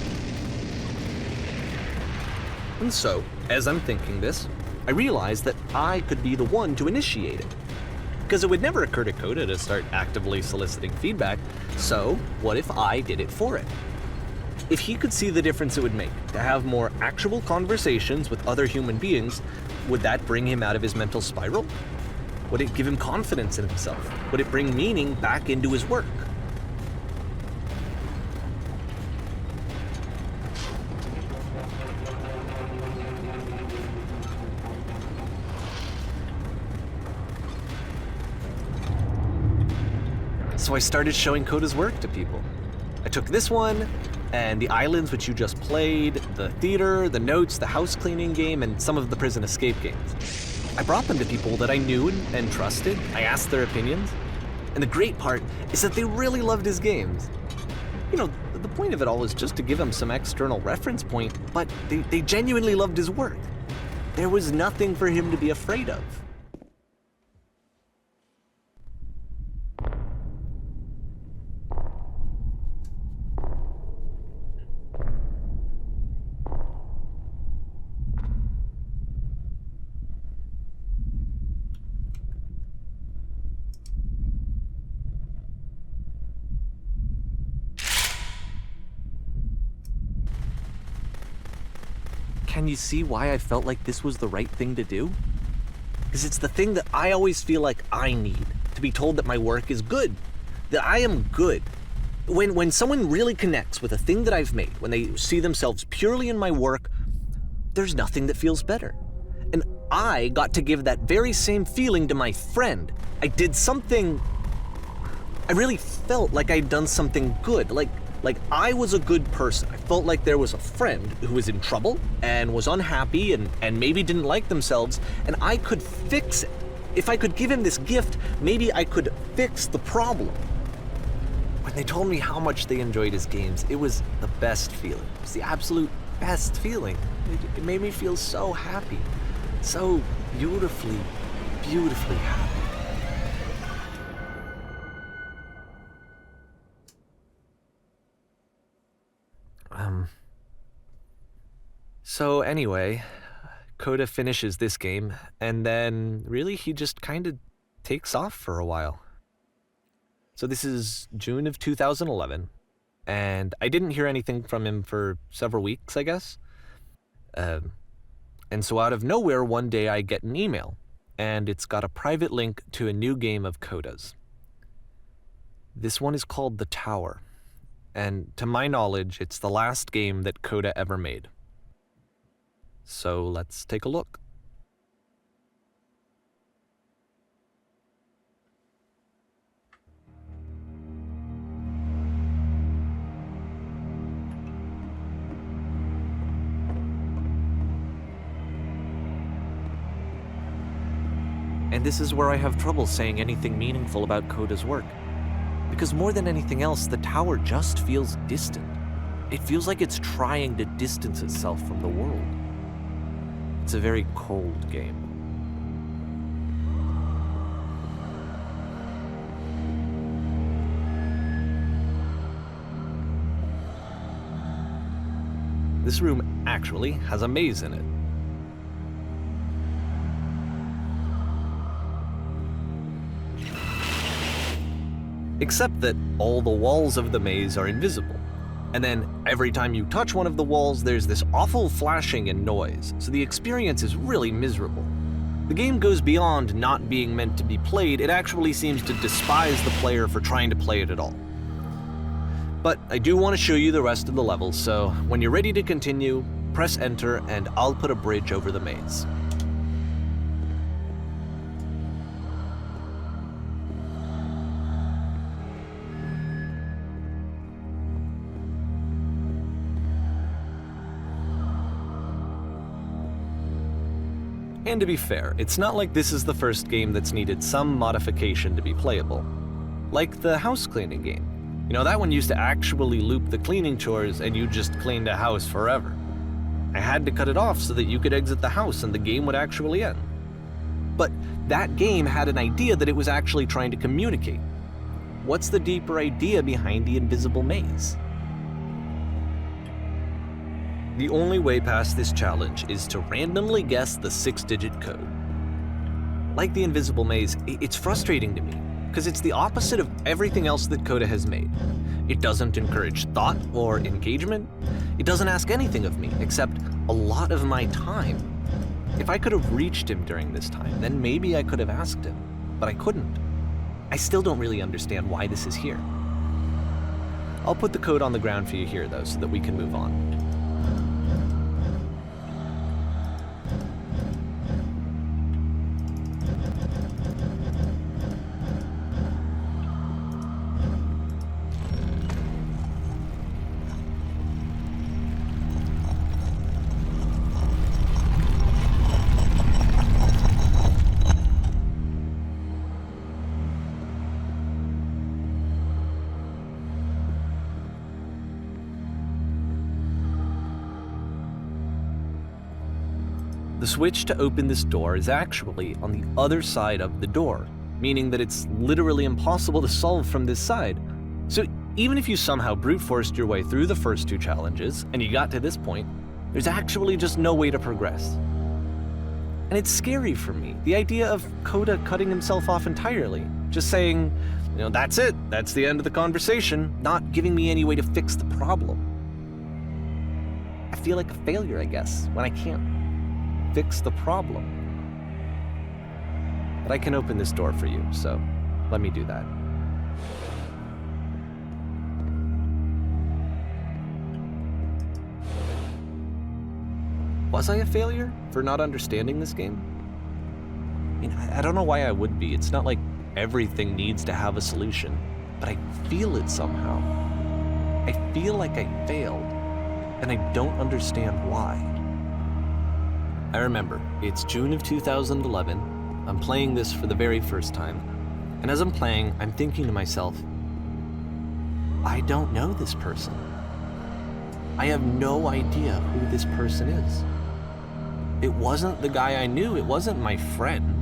B: And so, as I'm thinking this, I realize that I could be the one to initiate it. Because it would never occur to Coda to start actively soliciting feedback, so what if I did it for it? If he could see the difference it would make to have more actual conversations with other human beings, would that bring him out of his mental spiral? Would it give him confidence in himself? Would it bring meaning back into his work? So I started showing Coda's work to people. I took this one, and the islands which you just played, the theater, the notes, the house cleaning game, and some of the prison escape games. I brought them to people that I knew and trusted. I asked their opinions. And the great part is that they really loved his games. You know, the point of it all is just to give him some external reference point, but they genuinely loved his work. There was nothing for him to be afraid of. can you see why I felt like this was the right thing to do? Because it's the thing that I always feel like I need, to be told that my work is good, that I am good. When someone really connects with a thing that I've made, when they see themselves purely in my work, there's nothing that feels better. And I got to give that very same feeling to my friend. I did something, I really felt like I'd done something good, like I was a good person. I felt like there was a friend who was in trouble and was unhappy and maybe didn't like themselves, and I could fix it. If I could give him this gift, maybe I could fix the problem. When they told me how much they enjoyed his games, it was the best feeling. It was the absolute best feeling. It made me feel so happy, so beautifully, beautifully happy. So anyway, Coda finishes this game, and then really he just kind of takes off for a while. So this is June of 2011, and I didn't hear anything from him for several weeks, I guess. And so out of nowhere, one day I get an email, and it's got a private link to a new game of Coda's. This one is called The Tower, and to my knowledge, it's the last game that Coda ever made. So let's take a look. And this is where I have trouble saying anything meaningful about Coda's work. Because more than anything else, The Tower just feels distant. It feels like it's trying to distance itself from the world. It's a very cold game. This room actually has a maze in it. Except that all the walls of the maze are invisible. And then every time you touch one of the walls, there's this awful flashing and noise, so the experience is really miserable. The game goes beyond not being meant to be played, it actually seems to despise the player for trying to play it at all. But I do want to show you the rest of the level, so when you're ready to continue, press enter and I'll put a bridge over the maze. And to be fair, it's not like this is the first game that's needed some modification to be playable. Like the house cleaning game. You know, that one used to actually loop the cleaning chores and you just cleaned a house forever. I had to cut it off so that you could exit the house and the game would actually end. But that game had an idea that it was actually trying to communicate. What's the deeper idea behind the invisible maze? The only way past this challenge is to randomly guess the 6-digit code. Like the invisible maze, it's frustrating to me, because it's the opposite of everything else that Coda has made. It doesn't encourage thought or engagement. It doesn't ask anything of me, except a lot of my time. If I could have reached him during this time, then maybe I could have asked him, but I couldn't. I still don't really understand why this is here. I'll put the code on the ground for you here, though, so that we can move on. The switch to open this door is actually on the other side of the door, meaning that it's literally impossible to solve from this side. So even if you somehow brute forced your way through the first 2 challenges, and you got to this point, there's actually just no way to progress. And it's scary for me, the idea of Coda cutting himself off entirely, just saying, you know, that's it, that's the end of the conversation, not giving me any way to fix the problem. I feel like a failure, I guess, when I can't fix the problem. But I can open this door for you, so let me do that. Was I a failure for not understanding this game? I mean, I don't know why I would be. It's not like everything needs to have a solution, but I feel it somehow. I feel like I failed, and I don't understand why. I remember, it's June of 2011. I'm playing this for the very first time, and as I'm playing, I'm thinking to myself, I don't know this person. I have no idea who this person is. It wasn't the guy I knew, it wasn't my friend.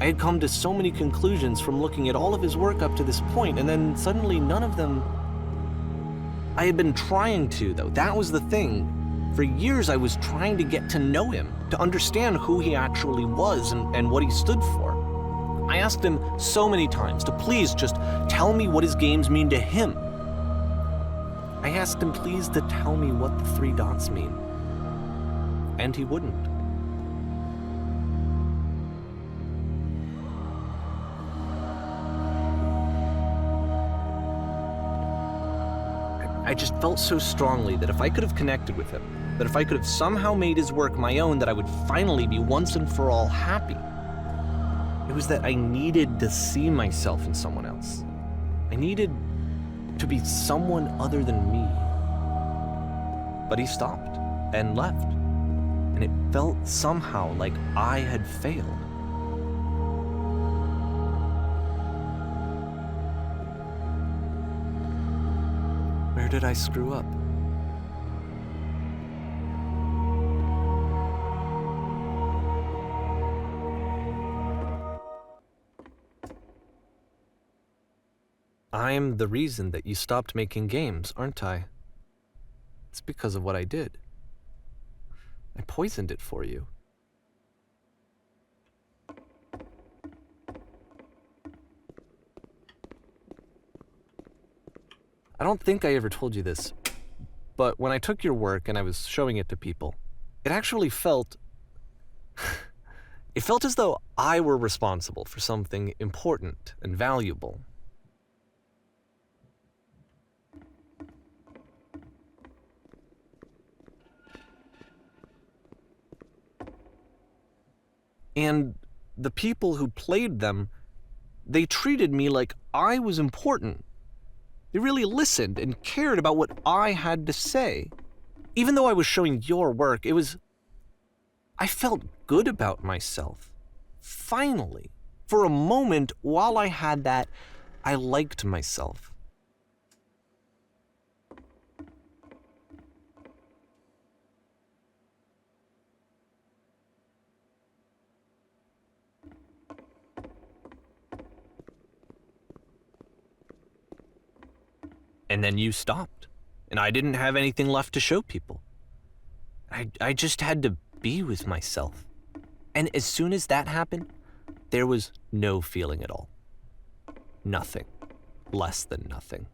B: I had come to so many conclusions from looking at all of his work up to this point, and then suddenly none of them... I had been trying to, though. That was the thing. For years I was trying to get to know him, to understand who he actually was and what he stood for. I asked him so many times to please just tell me what his games mean to him. I asked him please to tell me what the 3 dots mean. And he wouldn't. I just felt so strongly that if I could have connected with him, that if I could have somehow made his work my own, that I would finally be once and for all happy. It was that I needed to see myself in someone else. I needed to be someone other than me. But he stopped and left, and it felt somehow like I had failed. Where did I screw up? I'm the reason that you stopped making games, aren't I? It's because of what I did. I poisoned it for you. I don't think I ever told you this, but when I took your work and I was showing it to people, it actually felt... it felt as though I were responsible for something important and valuable. And the people who played them, they treated me like I was important. They really listened and cared about what I had to say. Even though I was showing your work, I felt good about myself. Finally. For a moment, while I had that, I liked myself. And then you stopped, and I didn't have anything left to show people. I just had to be with myself. And as soon as that happened, there was no feeling at all. Nothing. Less than nothing.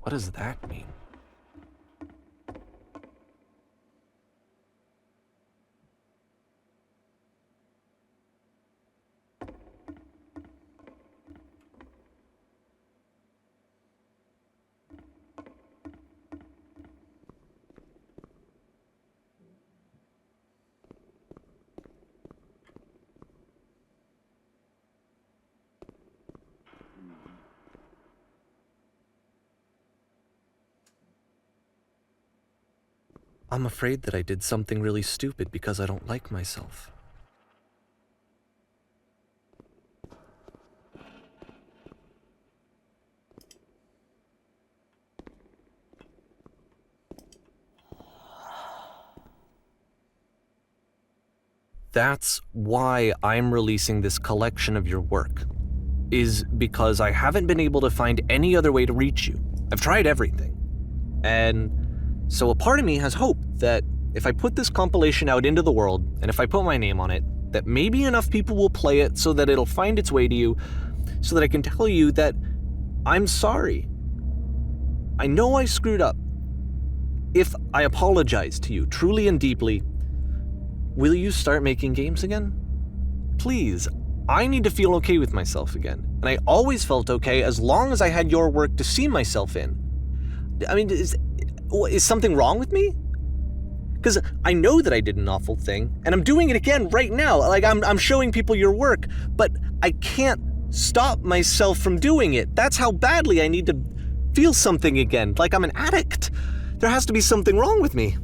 B: What does that mean? I'm afraid that I did something really stupid because I don't like myself. That's why I'm releasing this collection of your work, is because I haven't been able to find any other way to reach you. I've tried everything. And so a part of me has hope that if I put this compilation out into the world, and if I put my name on it, that maybe enough people will play it so that it'll find its way to you, so that I can tell you that I'm sorry. I know I screwed up, if I apologize to you truly and deeply, will you start making games again? Please, I need to feel okay with myself again. And I always felt okay as long as I had your work to see myself in. I mean, is something wrong with me? Because I know that I did an awful thing, and I'm doing it again right now. Like, I'm showing people your work, but I can't stop myself from doing it. That's how badly I need to feel something again, like I'm an addict. There has to be something wrong with me.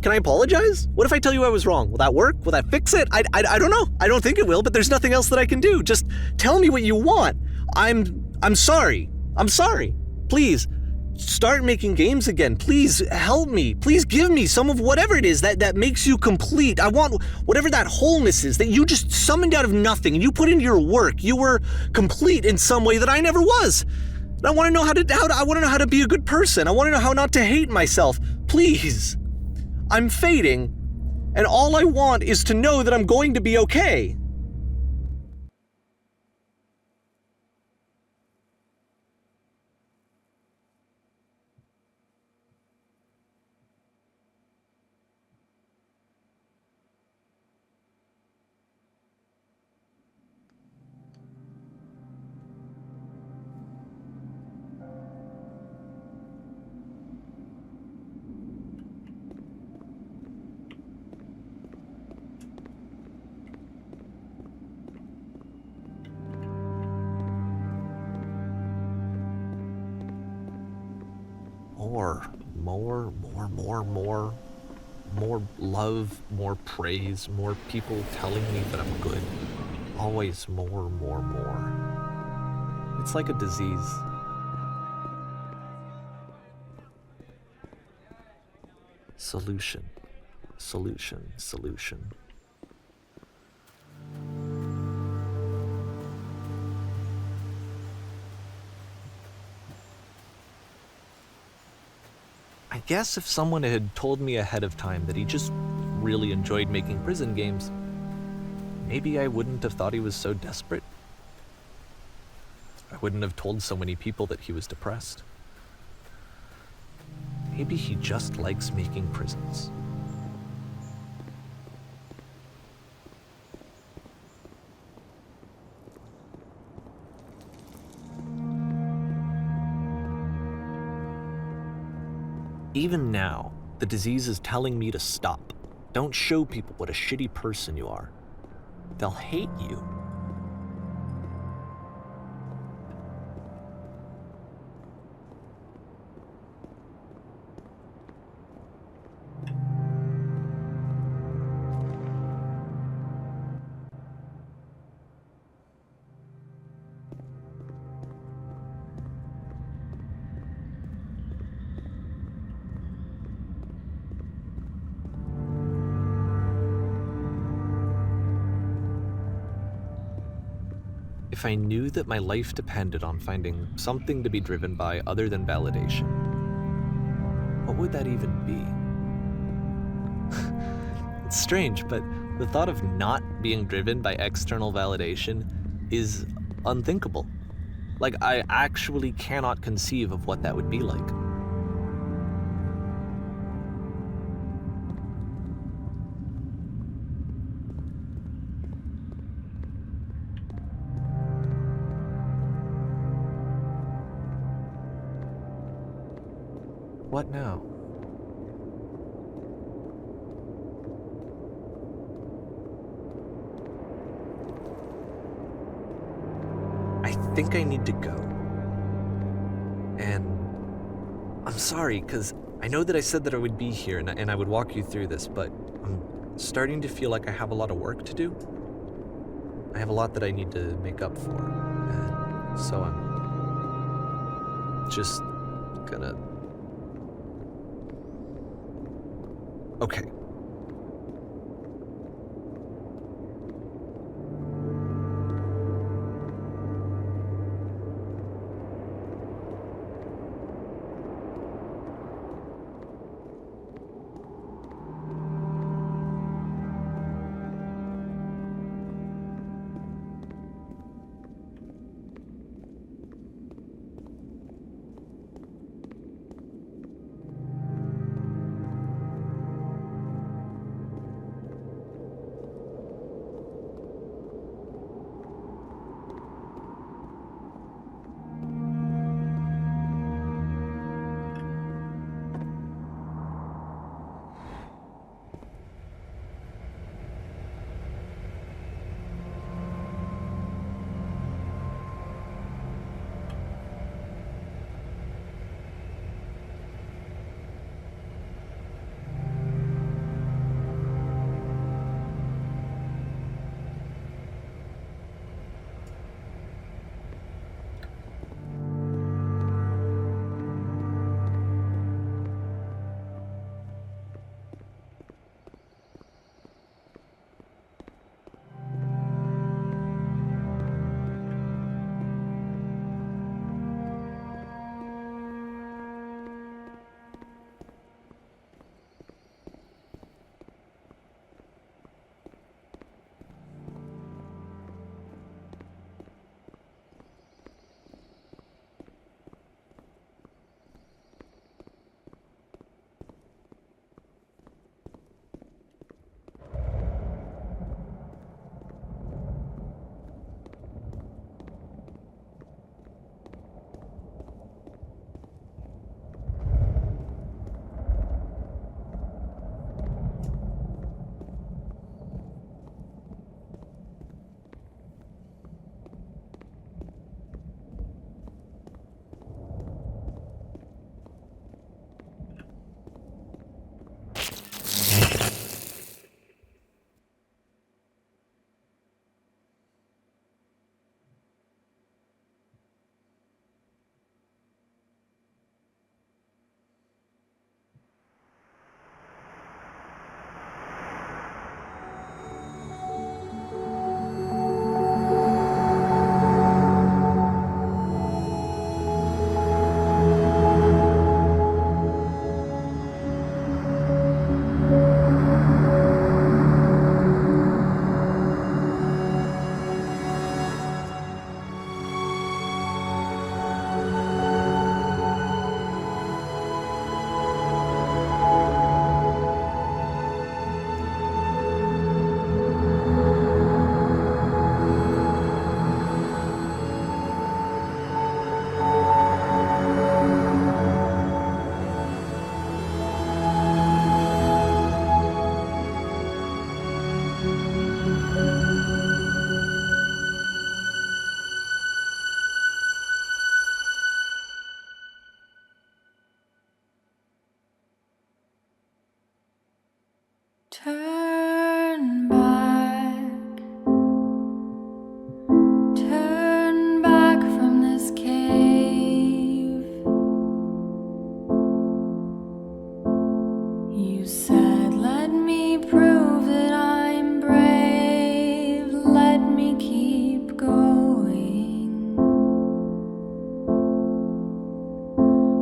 B: Can I apologize? What if I tell you I was wrong? Will that work? Will that fix it? I don't know. I don't think it will, but there's nothing else that I can do. Just tell me what you want. I'm sorry. I'm sorry. Please, start making games again. Please help me. Please give me some of whatever it is that makes you complete. I want whatever that wholeness is that you just summoned out of nothing and you put into your work. You were complete in some way that I never was. And I want to know how to be a good person. I want to know how not to hate myself. Please. I'm fading, and all I want is to know that I'm going to be okay. More love, more praise, more people telling me that I'm good. Always more. It's like a disease. Solution. I guess if someone had told me ahead of time that he just really enjoyed making prison games, maybe I wouldn't have thought he was so desperate. I wouldn't have told so many people that he was depressed. Maybe he just likes making prisons. Even now, the disease is telling me to stop. Don't show people what a shitty person you are. They'll hate you. If I knew that my life depended on finding something to be driven by other than validation, what would that even be? It's strange, but the thought of not being driven by external validation is unthinkable. Like, I actually cannot conceive of what that would be like. What now? I think I need to go. And I'm sorry, because I know that I said that I would be here and I would walk you through this, but I'm starting to feel like I have a lot of work to do. I have a lot that I need to make up for. And so I'm just gonna... Okay.
D: Turn back from this cave. You said, let me prove that I'm brave, let me keep going.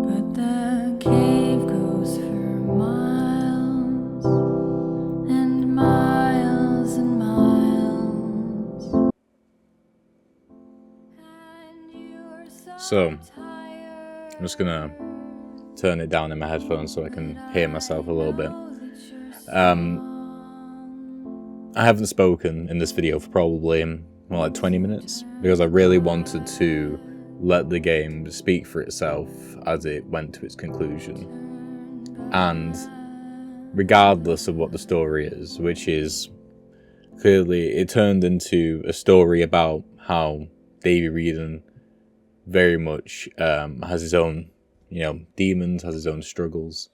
D: But the cave goes for miles and miles and miles. And you're
A: So,
D: tired.
A: I'm just gonna turn it down in my headphones so I can hear myself a little bit. I haven't spoken in this video for probably more like 20 minutes because I really wanted to let the game speak for itself as it went to its conclusion. And regardless of what the story is, which is clearly, it turned into a story about how Davy Reedon very much has his own, demons, has his own struggles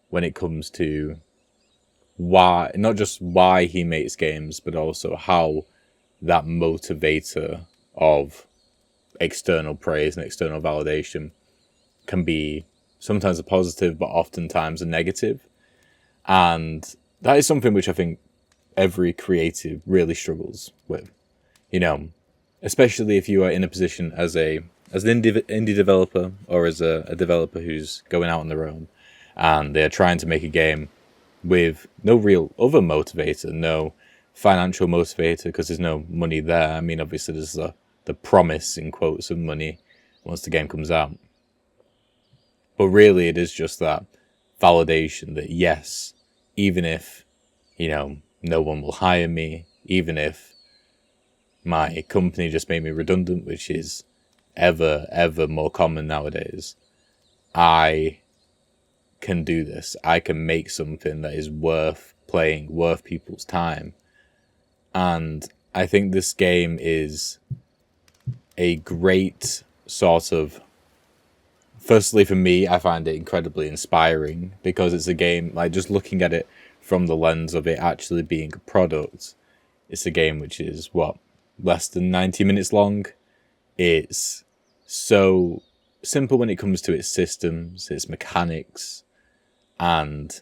A: when it comes to why, not just why he makes games, but also how that motivator of external praise and external validation can be sometimes a positive, but oftentimes a negative. And that is something which I think every creative really struggles with, especially if you are in a position as an indie developer or as a developer who's going out on their own and they're trying to make a game with no real other motivator, no financial motivator, because there's no money there. I mean, obviously there's the promise, in quotes, of money once the game comes out. But really it is just that validation that yes, even if, no one will hire me, even if my company just made me redundant, which is ever more common nowadays, I can do this. I can make something that is worth playing, worth people's time. And I think this game is a great sort of, firstly for me, I find it incredibly inspiring because it's a game, like just looking at it from the lens of it actually being a product, it's a game which is, less than 90 minutes long. It's so simple when it comes to its systems, its mechanics, and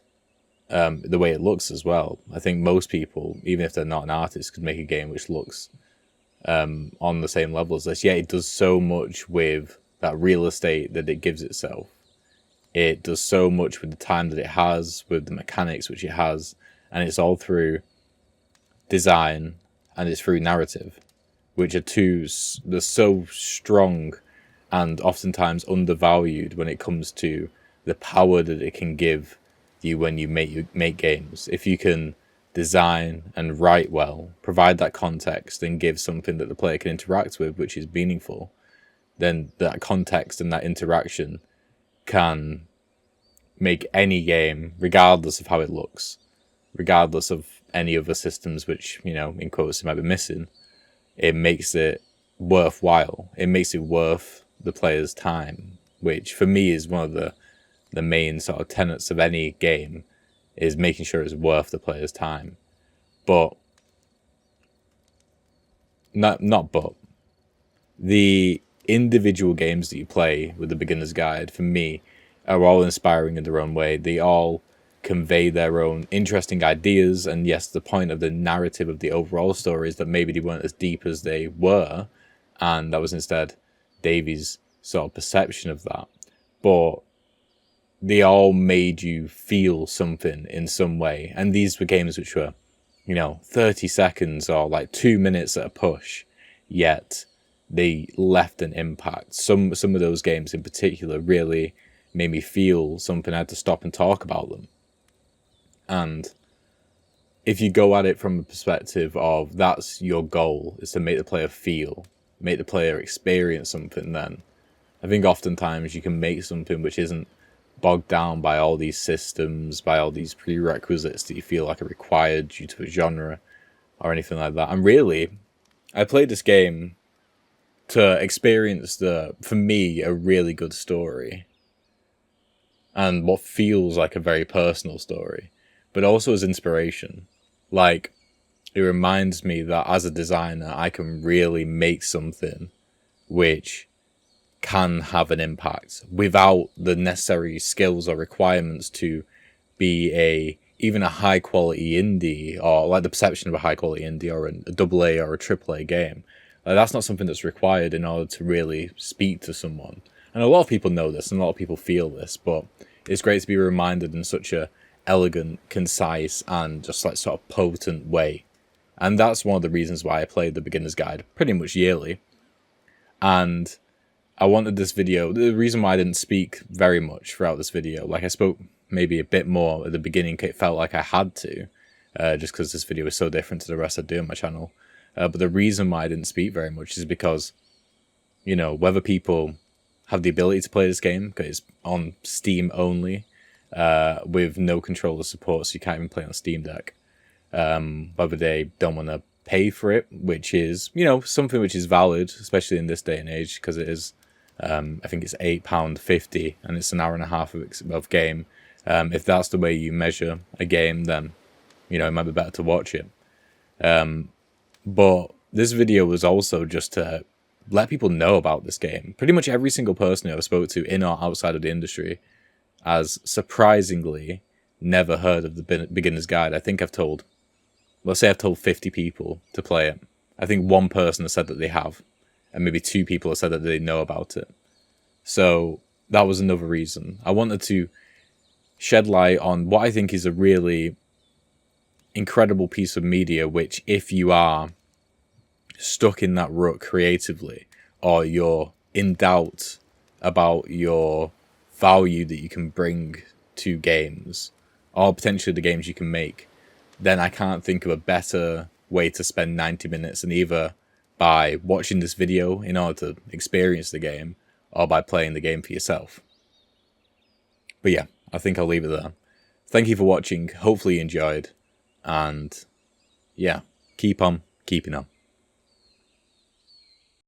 A: the way it looks as well. I think most people, even if they're not an artist, could make a game which looks on the same level as this. Yeah, it does so much with that real estate that it gives itself. It does so much with the time that it has, with the mechanics which it has, and it's all through design and it's through narrative, which are they're so strong and oftentimes undervalued when it comes to the power that it can give you when you make games. If you can design and write well, provide that context and give something that the player can interact with, which is meaningful, then that context and that interaction can make any game, regardless of how it looks, regardless of any other systems which, in quotes, it might be missing, it makes it worthwhile. It makes it worth the player's time, which for me is one of the main sort of tenets of any game, is making sure it's worth the player's time. But the individual games that you play with the beginner's guide, for me, are all inspiring in their own way. They all convey their own interesting ideas, and yes, the point of the narrative of the overall story is that maybe they weren't as deep as they were, and that was instead Davy's sort of perception of that. But they all made you feel something in some way, and these were games which were, 30 seconds or like 2 minutes at a push, yet they left an impact. Some of those games in particular really made me feel something. I had to stop and talk about them. And if you go at it from a perspective of that's your goal, is to make the player feel, make the player experience something, then I think oftentimes you can make something which isn't bogged down by all these systems, by all these prerequisites that you feel like are required due to a genre or anything like that. And really, I played this game to experience for me, a really good story and what feels like a very personal story. but also as inspiration. Like, it reminds me that as a designer, I can really make something which can have an impact without the necessary skills or requirements to be even a high quality indie, or like the perception of a high quality indie or a double A or a triple A game. That's not something that's required in order to really speak to someone. And a lot of people know this and a lot of people feel this, but it's great to be reminded in such a elegant, concise, and just like sort of potent way. And that's one of the reasons why I played the Beginner's Guide pretty much yearly. And I wanted this video, the reason why I didn't speak very much throughout this video, like I spoke maybe a bit more at the beginning, it felt like I had to, just because this video is so different to the rest I do on my channel. But the reason why I didn't speak very much is because, you know, whether people have the ability to play this game, because it's on Steam only, with no controller support, so you can't even play on Steam Deck. Whether they don't want to pay for it, which is, you know, something which is valid, especially in this day and age, because it is, I think it's £8.50, and it's an hour and a half of game. If that's the way you measure a game, then, you know, it might be better to watch it. But this video was also just to let people know about this game. Pretty much every single person who I spoke to in or outside of the industry has surprisingly never heard of the Beginner's Guide. I think I've told 50 people to play it. I think one person has said that they have, and maybe 2 people have said that they know about it. So that was another reason. I wanted to shed light on what I think is a really incredible piece of media, which if you are stuck in that rut creatively, or you're in doubt about your value that you can bring to games, or potentially the games you can make, then I can't think of a better way to spend 90 minutes than either by watching this video in order to experience the game, or by playing the game for yourself. But yeah, I think I'll leave it there. Thank you for watching, hopefully you enjoyed, and yeah, keep on keeping on.